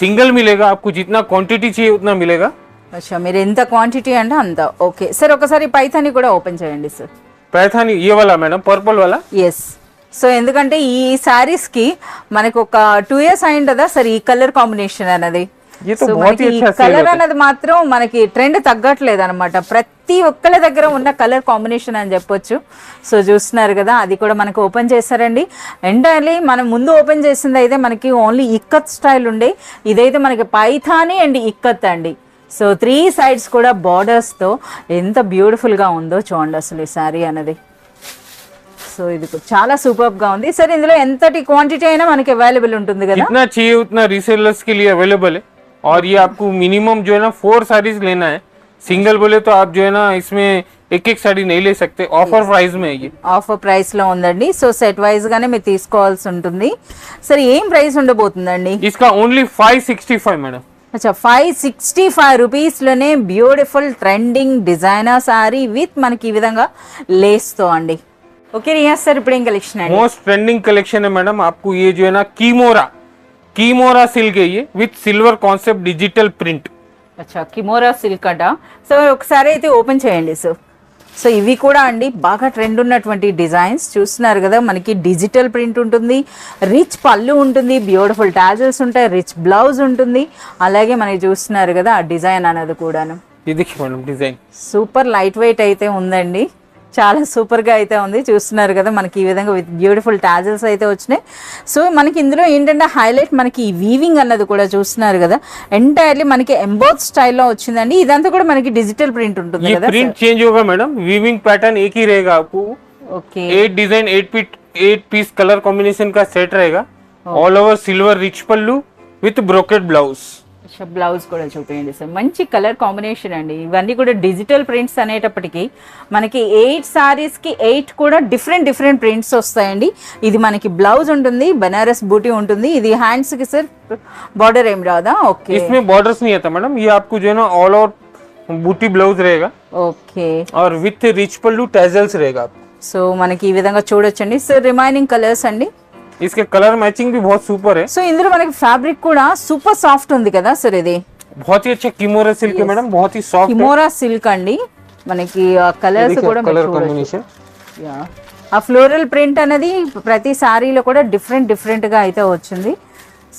सिंगल मिलेगा. आपको जितना क्वांटिटी चाहिए उतना मिलेगा. అచ్చా, మీరు ఎంత క్వాంటిటీ అంటే అంత. ఓకే సార్, ఒకసారి పైథానీ కూడా ఓపెన్ చేయండి సార్. पैथानी ये वाला मैडम, पर्पल वाला. ఎస్, సో ఎందుకంటే ఈ శారీస్ కి మనకు ఒక 2 years అయిందా సార్ ఈ కలర్ కాంబినేషన్ అన్నది. ये तो సో बहुत మనకి ही ఈ अच्छा सेल కలర్ होता है. అన్నది మాత్రం మనకి ట్రెండ్ తగ్గట్లేదు అనమాట. ప్రతి ఒక్కళ్ళ దగ్గర ఉన్న కలర్ కాంబినేషన్ అని చెప్పొచ్చు. సో చూస్తున్నారు కదా, అది కూడా మనకు ఓపెన్ చేస్తారండి. ఎంటైర్లీ మనం ముందు ఓపెన్ చేసింది అయితే మనకి ఓన్లీ ఇక్కత్ స్టైల్ ఉండే, ఇదైతే మనకి పైథానీ అండ్ ఇక్కత్ అండి. సో 3 సైడ్స్ కూడా బార్డర్స్తో ఎంత బ్యూటిఫుల్గా ఉందో చూడండి అసలు ఈ శారీ అనేది. సో ఇది చాలా సూపర్ గా ఉంది సార్. ఇందులో ఎంతటి క్వాంటిటీ అయినా మనకి అవైలబుల్ ఉంటుంది కదా? जितना चाहिए उतना रीसेलर्स के लिए अवेलेबल है. और ये आपको मिनिमम जो है ना 4 साड़ीज लेना है. सिंगल बोले तो आप जो है ना इसमें एक साड़ी नहीं ले सकते. ऑफर प्राइस में है ये. ఆఫర్ ప్రైస్ లో ఉందండి. సో సెట్ వైజ్ గానే మీరు తీసుకోవాల్సి ఉంటుంది. సరే ఏం ప్రైస్ ఉండబోతుందండి? इसका ओनली 565 मैडम. అచ్చా, 565 రూపీస్లోనే beautiful trending designer sari with మనకి ఈ విధంగా లేస్తో అండి. ఓకే రియాజ్ సార్, ఇప్పుడు ఏం కలెక్షన్ అండి? मोस्ट ट्रेंडिंग कलेक्शन है मैडम. आपको ये जो है ना कीमोरा सिल्क है ये, with silver concept digital print. అచ్చా, కిమోరా సిల్క్ అట. సో ఒకసారి అయితే ఓపెన్ చేయండి సార్. సో ఇవి కూడా అండి బాగా ట్రెండ్ ఉన్నటువంటి డిజైన్స్ చూస్తున్నారు కదా, మనకి డిజిటల్ ప్రింట్ ఉంటుంది, రిచ్ పళ్ళు ఉంటుంది, బ్యూటిఫుల్ టాజల్స్ ఉంటాయి, రిచ్ బ్లౌజ్ ఉంటుంది. అలాగే మనకి చూస్తున్నారు కదా ఆ డిజైన్ అనేది కూడాను. ये देखिए madam design super light wait అయితే ఉందండి, చాలా సూపర్గా అయితే ఉంది. చూస్తున్నారు కదా మనకి ఈ విధంగా విత్ బ్యూటిఫుల్ టాజల్స్ అయితే వచ్చినాయి. సో మనకి ఇందులో ఏంటంటే హైలైట్ మనకి ఈ వీవింగ్ అన్నది కూడా చూస్తున్నారు కదా, ఎంటైర్లీ మనకి ఎంబోత్ స్టైల్లో వచ్చిందండి. ఇదంతా కూడా మనకి డిజిటల్ ప్రింట్ ఉంటుంది ये కదా. प्रिंट चेंज होगा मैडम, वीविंग पैटर्न एक ही रहेगा. आपको okay 8 design 8 piece colour combination का सेट रहेगा. ఆల్ ఓవర్ సిల్వర్ రిచ్ పళ్ళు విత్ బ్రోకెడ్ బ్లౌజ్. బ్లౌజ్ కూడా చూపించండి సార్. మంచి కలర్ కాంబినేషన్ అండి. ఇవన్నీ కూడా డిజిటల్ ప్రింట్స్ అనేటప్పటికి మనకి 8 సారీస్ కి 8 కూడా డిఫరెంట్ ప్రింట్స్ వస్తాయండి. ఇది మనకి బ్లౌజ్ ఉంటుంది, బనారస్ బూటీ ఉంటుంది. ఇది హ్యాండ్స్ కి సార్ బార్డర్ ఏం రాదా? ఓకే, इसमें बॉर्डर्स नहीं आता मैडम, ये आपको जो है ना ऑल ओवर बूटी ब्लाउज रहेगा ఓకే. और विथ रिच पल्लू टैजल्स रहेगा आपको. సో మనకి ఈ విధంగా చూడొచ్చండి సార్. రిమైనింగ్ కలర్స్ అండి. इसके कलर मैचिंग भी बहुत सुपर है. సో ఇందులో మనకి ఫ్యాబ్రిక్ కూడా సూపర్ సాఫ్ట్ ఉంది కదా సార్. ఇది बहुत ही अच्छा किमोरा सिल्क है मैडम, बहुत ही सॉफ्ट కిమోరా సిల్క్ అండి. మనకి కలర్స్ కూడా कलर మీరు చూడొచ్చు. कॉम्बिनेशन. Yeah. ఆ ఫ్లోరల్ ప్రింట్ అనేది ప్రతి సారీలో కూడా డిఫరెంట్ గా అయితే వచ్చింది.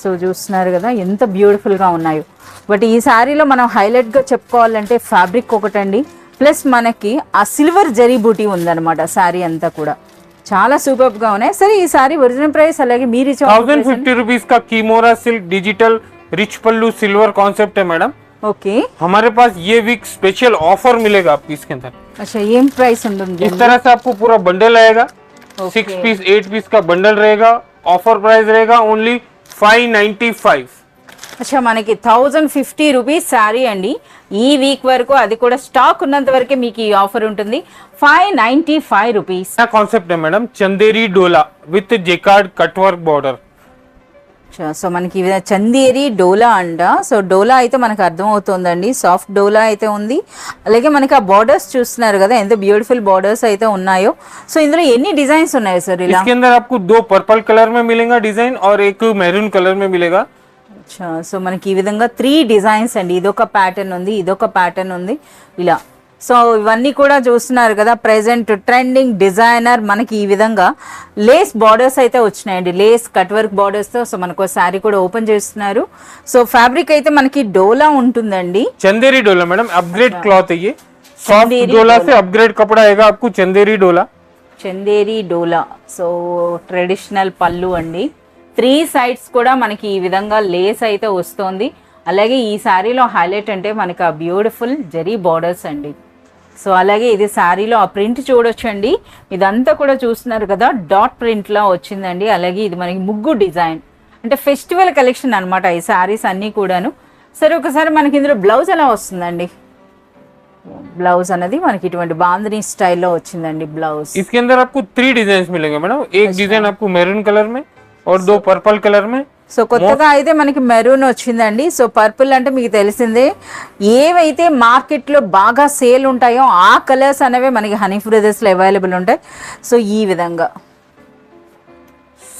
సో చూస్తున్నారు కదా ఎంత బ్యూటిఫుల్ గా ఉన్నాయో. బట్ ఈ సారీలో మనం హైలైట్ గా చెప్పుకోవాలంటే ఫ్యాబ్రిక్ ఒకటండి, ప్లస్ మనకి ఆ సిల్వర్ జరీ బూటీ ఉందన్నమాట. సారీ అంతా కూడా చాలా సూపర్ గా ఉన్నాయి. సరే ఈ సారీ ఒరిజినల్ ప్రైస్ అలాగే మీరు ఇచ్చే 1050 रुपीज का कीमोरा सिल्क डिजिटल रिच पल्लू सिल्वर कॉन्सेप्ट है मैडम. ఓకే. हमारे पास ये वीक स्पेशल ऑफर मिलेगा आपको इसके अंदर. అచ్చా, ఏం ప్రైస్ ఉంటుంది? इस तरह से आपको पूरा बंडल आएगा. Okay. 6 पीस 8 पीस का बंडल रहेगा. ऑफर प्राइस रहेगा ओनली 595. అచ్చా, మనకి 1050 రూపీస్ శారీ అండి. ఈ వీక్ వరకు, అది కూడా స్టాక్ ఉన్నంత వరకే మీకు ఈ ఆఫర్ ఉంటుంది. 595 రూపీస్. क्या कॉन्सेप्ट है मैडम, चंदेरी डोला with jacquard cutwork border. So మనకి ఈ విధంగా చందేరి డోలా అంట. సో డోలా అయితే మనకు అర్థమవుతుందండి, సాఫ్ట్ డోలా అయితే ఉంది. అలాగే మనకి ఆ బార్డర్స్ చూస్తున్నారు కదా ఎంత బ్యూటిఫుల్ బార్డర్స్ అయితే ఉన్నాయో. సో ఇందులో ఎన్ని డిజైన్స్ ఉన్నాయి సార్? ఇలా इसके अंदर आपको 2 पर्पल कलर में मिलेगा डिजाइन और एक मैरून कलर में मिलेगा. సో మనకి ఈ విధంగా 3 డిజైన్స్ అండి. ఇదొక ప్యాటర్న్ ఉంది, ఇదొక ప్యాటర్న్ ఉంది, ఇలా. సో ఇవన్నీ కూడా చూస్తున్నారు కదా, ప్రెసెంట్ ట్రెండింగ్ డిజైనర్ మనకి ఈ విధంగా లేస్ బార్డర్స్ అయితే వచ్చినాయండి, లేస్ కట్ వర్క్ బార్డర్స్ తో. సో మనకు శారీ కూడా ఓపెన్ చేస్తున్నారు. సో ఫ్యాబ్రిక్ అయితే మనకి డోలా ఉంటుందండి. चंदेरी डोला मैडम, अपग्रेड क्लॉथ है ये. सॉफ्ट डोला से अपग्रेड कपड़ा आएगा आपको, चंदेरी डोला. చందేరి డోలా. సో ట్రెడిషనల్ పళ్ళు అండి. 3 సైడ్స్ కూడా మనకి ఈ విధంగా లేస్ అయితే వస్తుంది. అలాగే ఈ శారీలో హైలైట్ అంటే మనకి ఆ బ్యూటిఫుల్ జరీ బార్డర్స్ అండి. సో అలాగే ఇది శారీలో ఆ ప్రింట్ చూడొచ్చండి. ఇదంతా కూడా చూస్తున్నారు కదా, డాట్ ప్రింట్ లా వచ్చిందండి. అలాగే ఇది మనకి ముగ్గు డిజైన్, అంటే ఫెస్టివల్ కలెక్షన్ అనమాట ఈ శారీస్ అన్నీ కూడాను. సరే ఒకసారి మనకి ఇందులో బ్లౌజ్ ఎలా వస్తుందండి? బ్లౌజ్ అనేది మనకి ఇటువంటి బాంధనీ స్టైల్లో వచ్చిందండి బ్లౌజ్. इसके अंदर आपको 3 डिजाइन मिलेंगे मैडम. एक डिजाइन आपको मैरून कलर में और 2 पर्पल कलर में. సో కొత్తగా అయితే మనకి మెరూన్ వచ్చిందండి. సో పర్పుల్ అంటే మీకు తెలిసిందే, ఏవైతే మార్కెట్లో బాగా సేల్ ఉంటాయో ఆ కలర్స్ అనేవి మనకి హనీ బ్రదర్స్లో అవైలబుల్ ఉంటాయి. సో ఈ విధంగా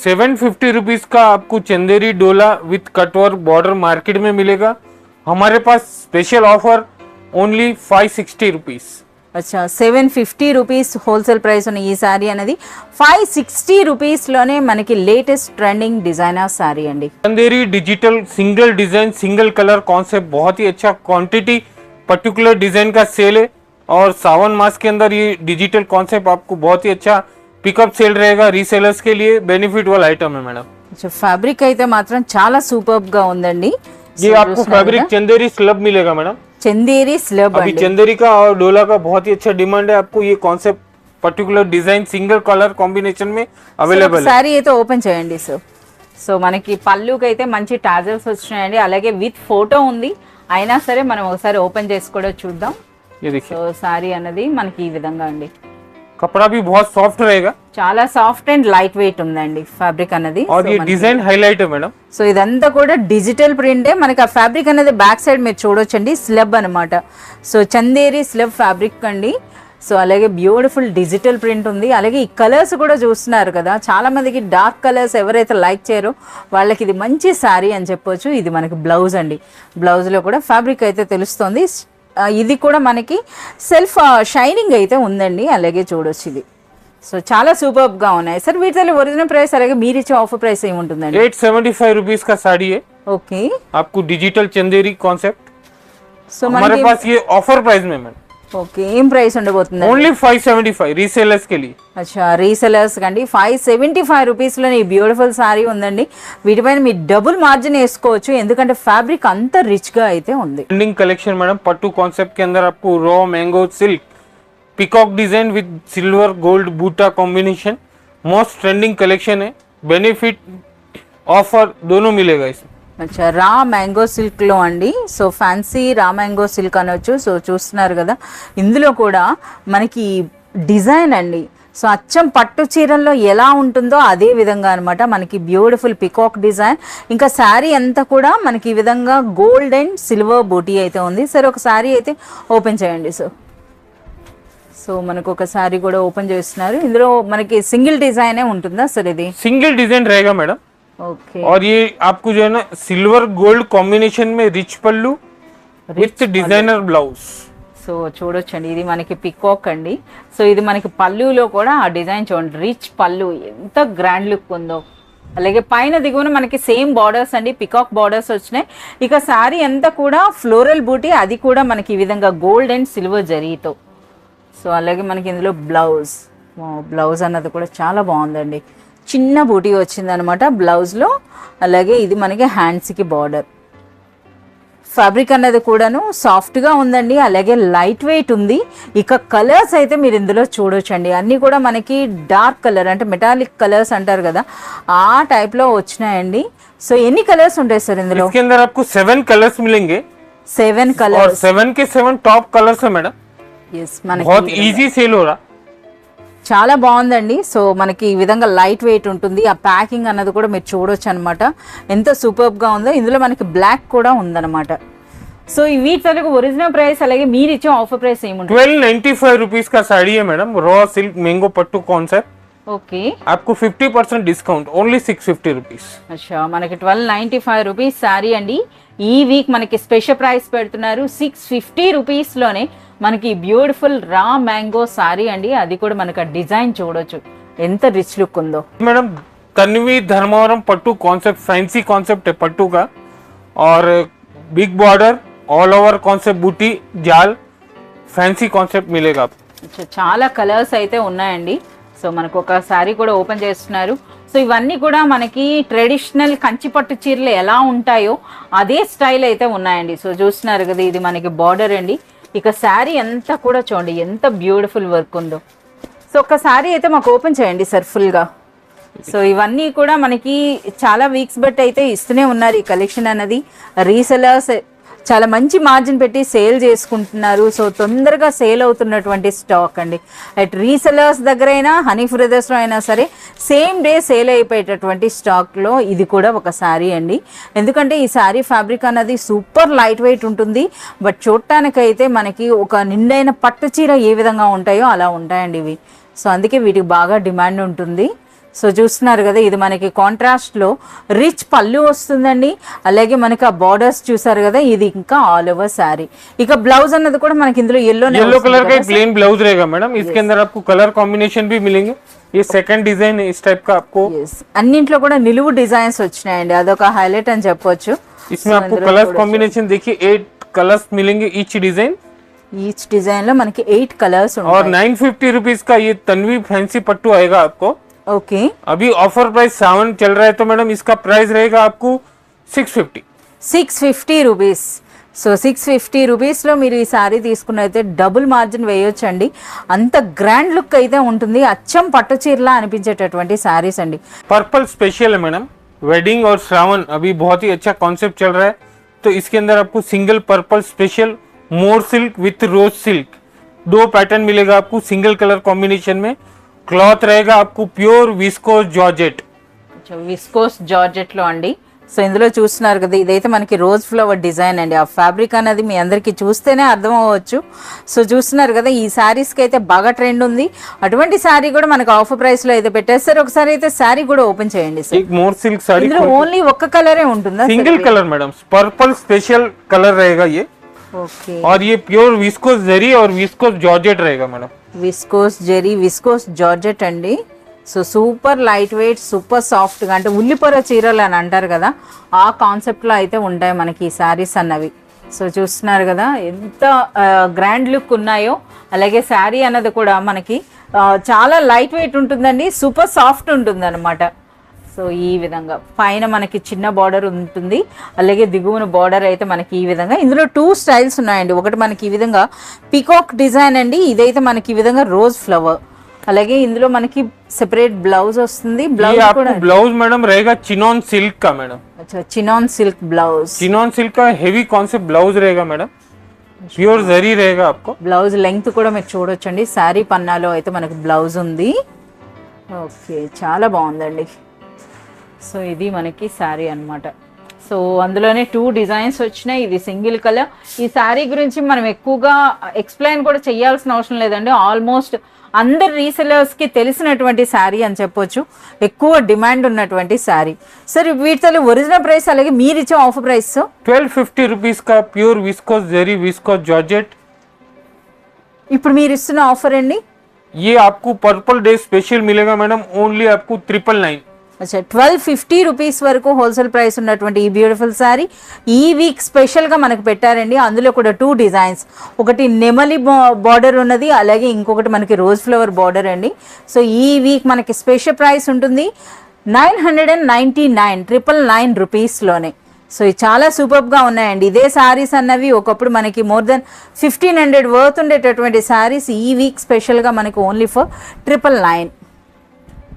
750 रुपीज का आपको चंदेरी डोला विथ कटवर्क बॉर्डर मार्केट में मिलेगा. हमारे पास स्पेशल ऑफर ओनली 560 रुपीज. అచ్చా, 750 రూపీస్ హోల్సేల్ ప్రైస్ ఉన్న ఈ శారీ అనేది 560 రూపీస్లోనే మనకి లేటెస్ట్ ట్రెండింగ్ డిజైనర్ శారీ అండి. Chanderi digital single design single colour concept, बहुत ही अच्छा क्वांटिटी पर्टिकुलर डिजाइन का सेल है. और सावन मास के अंदर ये डिजिटल कॉन्सेप्ट आपको बहुत ही अच्छा पिकअप सेल रहेगा. रीसेलर्स के लिए बेनिफिट वाला आइटम है मैडम. ఫ్యాబ్రిక్ అయితే మాత్రం చాలా సూపర్బ్ గా ఉందండి. ये आपको फैब्रिक चंदेरी स्लब मिलेगा मैडम. చందేరి స్లబ్ अभी అండి. चंदेरी का और डोला का बहुत ही अच्छा डिमांड है. आपको ये concept particular design single colour combination में अवेलेबल है. శారీ అయితే ఓపెన్ చేయండి సార్. సో మనకి పళ్ళుకి అయితే మంచి టాజల్స్ వచ్చినాయండి. అలాగే విత్ ఫోటో ఉంది. అయినా సరే మనం ఒకసారి ఓపెన్ చేసి కూడా చూద్దాం. ये देखिए, సో శారీ అన్నది మనకి ఈ విధంగా అండి. कपड़ा भी बहुत सॉफ्ट रहेगा చాలా సాఫ్ట్ అండ్ లైట్ వెయిట్ ఉందండి ఫ్యాబ్రిక్ అన్నది. और ये डिजाइन हाईलाइट है मैडम. సో ఇదంతా కూడా డిజిటల్ ప్రింటే. మనకి ఆ ఫ్యాబ్రిక్ అనేది బ్యాక్ సైడ్ మీరు చూడొచ్చండి, స్లబ్ అనమాట. సో చందేరి స్లబ్ ఫ్యాబ్రిక్ అండి. సో అలాగే బ్యూటిఫుల్ డిజిటల్ ప్రింట్ ఉంది. అలాగే ఈ కలర్స్ కూడా చూస్తున్నారు కదా, చాలా మందికి డార్క్ కలర్స్ ఎవరైతే లైక్ చేయరో వాళ్ళకి ఇది మంచి శారీ అని చెప్పొచ్చు. ఇది మనకి బ్లౌజ్ అండి. బ్లౌజ్లో కూడా ఫ్యాబ్రిక్ అయితే తెలుస్తుంది. ఇది కూడా మనకి సెల్ఫ్ షైనింగ్ అయితే ఉందండి. అలాగే చూడొచ్చు ఇది. సో చాలా సూపర్బ్ గా ఉన్నాయి సార్. వీటిలో ఒరిజినల్ ప్రైస్ అలాగే మీరు ఇచ్చే ఆఫర్ ప్రైస్ ఏముంటుందండి? 875 रुपीज का साड़ी है. ఓకే. आपको डिजिटल चंदेरी कॉन्सेप्ट సో हमारे మనకి पास ये ऑफर प्राइस में मैम ఓకే, ఏం ప్రైస్ ఉండబోతుంది? ओनली 575 रीसेलर्स के लिए. అచ్చా, రీసెలర్స్ కండి 575 రూపీస్లో ఈ బ్యూటిఫుల్ సారీ ఉందండి. వీటిపైన మీరు డబుల్ మార్జిన్ వేసుకోవచ్చు, ఎందుకంటే ఫ్యాబ్రిక్ అంత రిచ్గా అయితే ఉంది. ट्रेंडिंग कलेक्शन मैडम, पट्टू कॉन्सेप्ट के अंदर आपको raw mango silk peacock design with silver gold बूटा कॉम्बिनेशन मोस्ट ट्रेंडिंग कलेक्शन है. बेनिफिट ऑफर दोनों मिलेगा इसमें। అచ్చా రా మ్యాంగో సిల్క్లో అండి. So fancy raw mango silk అనొచ్చు. సో చూస్తున్నారు కదా, ఇందులో కూడా మనకి డిజైన్ అండి. సో అచ్చం పట్టు చీరల్లో ఎలా ఉంటుందో అదే విధంగా అనమాట. మనకి బ్యూటిఫుల్ పికాక్ డిజైన్. ఇంకా శారీ అంతా కూడా మనకి ఈ విధంగా గోల్డ్ అండ్ సిల్వర్ బూటీ అయితే ఉంది. సరే ఒక శారీ అయితే ఓపెన్ చేయండి. సో మనకు ఒక శారీ కూడా ఓపెన్ చేస్తున్నారు. ఇందులో మనకి సింగిల్ డిజైనే ఉంటుందా సార్? ఇది सिंगल डिजाइन रहेगा मैडम। ఓకే. और ये आपको जो है ना सिल्वर गोल्ड कॉम्बिनेशन में rich pallu with designer blouse. So చూడొచ్చండి, ఇది మనకి పికాక్ అండి. సో ఇది మనకి పళ్ళులో కూడా ఆ డిజైన్ చూడండి, రిచ్ పళ్ళు ఎంత గ్రాండ్ లుక్ ఉందో. అలాగే పైన దిగువన మనకి సేమ్ బార్డర్స్ అండి, పికాక్ బార్డర్స్ వచ్చినాయి. ఇక శారీ అంతా కూడా ఫ్లోరల్ బూటీ, అది కూడా మనకి ఈ విధంగా గోల్డ్ అండ్ సిల్వర్ జరీతో. సో అలాగే మనకి ఇందులో బ్లౌజ్ అన్నది కూడా చాలా బాగుందండి. చిన్న బూటీ వచ్చిందనమాట బ్లౌజ్లో. అలాగే ఇది మనకి హ్యాండ్స్కి బార్డర్. ఫ్యాబ్రిక్ అన్నది కూడాను సాఫ్ట్గా ఉందండి, అలాగే లైట్ వెయిట్ ఉంది. ఇక కలర్స్ అయితే మీరు ఇందులో చూడొచ్చండి, అన్నీ కూడా మనకి డార్క్ కలర్ అంటే మెటాలిక్ కలర్స్ అంటారు కదా, ఆ టైప్లో వచ్చినాయండి. సో ఎన్ని కలర్స్ ఉంటాయి సార్ ఇందులో? इसके अंदर आपको 7 कलर्स मिलेंगे। 7 और కలర్స్. 7 के 7 टॉप कलर्स है मैडम। ఎస్, మనకి बहुत इजी सेल हो रहा। చాలా బాగుందండి. సో మనకి ఈ విధంగా లైట్ వెయిట్ ఉంటుంది. ఆ ప్యాకింగ్ అన్నది కూడా మీరు చూడొచ్చు అనమాట, ఎంత సూపర్గా ఉందో. ఇందులో మనకి బ్లాక్ కూడా ఉందన్నమాట. సో ఈ వీటి తరకు ఒరిజినల్ ప్రైస్ అలాగే మీరు ఇచ్చే ఆఫర్ ప్రైస్ ఏముంటుంది? 1295 रुपीज का साड़ी है madam, raw silk mango pattu concept. Okay. आपको 50% डिस्काउंट, ओनली 650 रुपीज। అచ్చా, మనకి 1295 రూపీస్ శారీ అండి. ఈ వీక్ మనకి స్పెషల్ ప్రైస్ పెడుతున్నారు 650 రూపీస్లోనే మనకి బ్యూటిఫుల్ రా మ్యాంగో శారీ అండి. అది కూడా మనకి ఆ డిజైన్ చూడొచ్చు ఎంత రిచ్ లుక్ ఉందో. Madam Tanvi Dharmavaram pattu concept, fancy concept है पट्टू का, और big border all over concept, बूटी जाल, फैंसी कॉन्सेप्ट मिलेगा आपको। అచ్చా, చాలా కలర్స్ అయితే ఉన్నాయండి. సో మనకు ఒక శారీ కూడా ఓపెన్ చేస్తున్నారు. సో ఇవన్నీ కూడా మనకి ట్రెడిషనల్ కంచిపట్టు చీరలు ఎలా ఉంటాయో అదే స్టైల్ అయితే ఉన్నాయండి. సో చూస్తున్నారు కదా, ఇది మనకి బార్డర్ అండి. ఇక శారీ అంతా కూడా చూడండి ఎంత బ్యూటిఫుల్ వర్క్ ఉందో. సో ఒక శారీ అయితే మాకు ఓపెన్ చేయండి సార్ ఫుల్గా. సో ఇవన్నీ కూడా మనకి చాలా వీక్స్ బట్టి అయితే ఇస్తూనే ఉన్నారు ఈ కలెక్షన్ అన్నది. రీసెలర్స్ చాలా మంచి మార్జిన్ పెట్టి సేల్ చేసుకుంటున్నారు. సో తొందరగా సేల్ అవుతున్నటువంటి స్టాక్ అండి. అట్ రీసెలర్స్ దగ్గర అయినా హనీ బ్రదర్స్లో అయినా సరే సేమ్ డే సేల్ అయిపోయేటటువంటి స్టాక్లో ఇది కూడా ఒక శారీ అండి. ఎందుకంటే ఈ శారీ ఫ్యాబ్రిక్ అన్నది సూపర్ లైట్ వెయిట్ ఉంటుంది. బట్ చూడటానికైతే మనకి ఒక నిండైన పట్టు చీర ఏ విధంగా ఉంటాయో అలా ఉంటాయండి ఇవి. సో అందుకే వీటికి బాగా డిమాండ్ ఉంటుంది. సో చూస్తున్నారు కదా, ఇది మనకి కాంట్రాస్ట్లో రిచ్ పళ్ళు వస్తుందండి. అలాగే మనకి ఆ బార్డర్స్ చూసారు కదా, ఇది ఇంకా ఆల్ ఓవర్ శారీ. ఇక బ్లౌజ్ అన్నది కూడా మనకి ఇందులో येलो कलर का प्लेन ब्लाउज रहेगा मैडम। इसके अंदर आपको कलर कॉम्बिनेशन भी मिलेंगे। ये सेकंड डिजाइन है इस टाइप का आपको। అన్నింట్లో కూడా నిలువు డిజైన్స్ వచ్చినాయండి, అదొక హైలైట్ అని చెప్పొచ్చు. इसमें आपको कलर कॉम्बिनेशन देखिए 8 कलर्स मिलेंगे ईच डिजाइन। ఈచ్ డిజైన్ లో మనకి 8 కలర్స్ और ఉంటాయి. 950 रुपीज का ये तन्वी फैंसी पट्टू आएगा आपको। ఓకే. अभी ऑफर प्राइस सावन चल रहा है तो मैडम इसका प्राइस रहेगा आपको 650। 650 రూపీస్. సో 650 రూపీస్లో మీరు ఈ శారీ తీసుకున్నైతే డబుల్ మార్జిన్ వేయొచ్చండి. అంత గ్రాండ్ లుక్ అయితే ఉంటుంది, అచ్చం పట్టు చీరలా అనిపించేటటువంటి శారీస్ అండి. पर्पल स्पेशल है मैडम, वेडिंग और श्रावण अभी बहुत ही अच्छा कॉन्सेप्ट चल रहा है। तो इसके अंदर आपको सिंगल पर्पल स्पेशल मोर silk with rose silk 2 pattern मिलेगा आपको सिंगल कलर कॉम्बिनेशन में। क्लॉथ रहेगा आपको pure viscose georgette. Viscose georgette లో అండి. సో ఇందులో చూస్తున్నారు కదా, ఇదైతే మనకి రోజ్ ఫ్లవర్ డిజైన్ అండి. ఆ ఫ్యాబ్రిక్ అనేది మీ అందరికీ చూస్తేనే అర్థం అవ్వచ్చు. సో చూస్తున్నారు కదా, ఈ శారీస్కి అయితే బాగా ట్రెండ్ ఉంది. అటువంటి శారీ కూడా మనకు ఆఫర్ ప్రైస్ లో అయితే పెట్టేస్తారు. ఒకసారి అయితే శారీ కూడా ఓపెన్ చేయండి సార్. मोर सिल्क साड़ी ఇందులో ఓన్లీ ఒక్క కలరే ఉంటుందా? Single colour madam, purple special colour रहेगा ये। ఓకే. और ये प्योर विस्कोस जरी और विस्कोस जॉर्जेट रहेगा madam. Viscose zari, viscose georgette అండి. So super light weight, super సాఫ్ట్గా, అంటే ఉల్లిపొర చీరలు అని అంటారు కదా, ఆ కాన్సెప్ట్లో అయితే ఉంటాయి మనకి ఈ శారీస్ అన్నవి. సో చూస్తున్నారు కదా ఎంత గ్రాండ్ లుక్ ఉన్నాయో. అలాగే శారీ అన్నది కూడా మనకి చాలా లైట్ వెయిట్ ఉంటుందండి, సూపర్ సాఫ్ట్ ఉంటుంది అనమాట. సో ఈ విధంగా పైన మనకి చిన్న బార్డర్ ఉంటుంది, అలాగే దిగువన బార్డర్ అయితే మనకి ఈ విధంగా. ఇందులో 2 స్టైల్స్ ఉన్నాయండి. ఒకటి మనకి ఈ విధంగా పికాక్ డిజైన్ అండి, ఇదైతే మనకి ఈ విధంగా రోజ్ ఫ్లవర్. అలాగే ఇందులో మనకి సెపరేట్ బ్లౌజ్ వస్తుంది, ये బ్లౌజ్ आपको కూడా ब्लाउज मैडम रहेगा चिनॉन सिल्क का madam, chinon silk blouse. Chinon silk का हेवी कॉन्सेप्ट ब्लाउज रहेगा मैडम, प्योर जरी रहेगा आपको. బ్లౌజ్ లెంగ్త్ కూడా మీరు చూడొచ్చండి, శారీ పన్నాలో అయితే మనకి బ్లౌజ్ ఉంది. ఓకే, చాలా బాగుందండి. సో ఇది మనకి శారీ అన్నమాట. సో అందులోనే 2 డిజైన్స్ వచ్చినాయి, ఇది సింగిల్ కలర్. ఈ శారీ గురించి మనం ఎక్కువగా ఎక్స్ప్లెయిన్ కూడా చేయాల్సిన అవసరం లేదండి, ఆల్మోస్ట్ అందరు రీసెలర్స్కి తెలిసినటువంటి శారీ అని చెప్పొచ్చు, ఎక్కువ డిమాండ్ ఉన్నటువంటి శారీ. సరే వీటిలో ఒరిజినల్ ప్రైస్ అలాగే మీరు ఇచ్చే ఆఫర్ ప్రైస్ 1250 रुपीज का प्योर विस्कोस जरी विस्कोस जॉर्जेट. ఇప్పుడు మీరు ఇస్తున్న ఆఫర్ అండి. ये आपको पर्पल डे स्पेशल मिलेगा मैडम, ओनली आपको 999. అచ్చా 1250 రూపీస్ వరకు హోల్సేల్ ప్రైస్ ఉన్నటువంటి ఈ బ్యూటిఫుల్ శారీ ఈ వీక్ స్పెషల్గా మనకు పెట్టారండి. అందులో కూడా 2 డిజైన్స్, ఒకటి నెమలి బార్డర్ ఉన్నది, అలాగే ఇంకొకటి మనకి రోజ్ ఫ్లవర్ బార్డర్ అండి. సో ఈ వీక్ మనకి స్పెషల్ ప్రైస్ ఉంటుంది 999 రూపీస్లోనే. సో ఇది చాలా సూపర్గా ఉన్నాయండి. ఇదే శారీస్ అన్నవి ఒకప్పుడు మనకి మోర్ దెన్ 1500 వర్త్ ఉండేటటువంటి శారీస్ ఈ వీక్ స్పెషల్గా మనకి ఓన్లీ ఫర్ 999.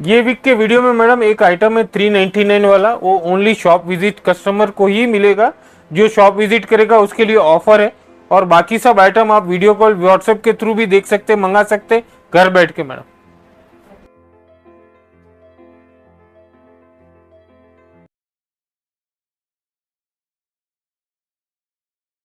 ये वीक के वीडियो में मैडम एक आइटम है 399 वाला, वो ओनली शॉप विजिट कस्टमर को ही मिलेगा, जो शॉप विजिट करेगा उसके लिए ऑफर है. और बाकी सब आइटम आप वीडियो कॉल व्हाट्सएप के थ्रू भी देख सकते, मंगा सकते घर बैठ के मैडम.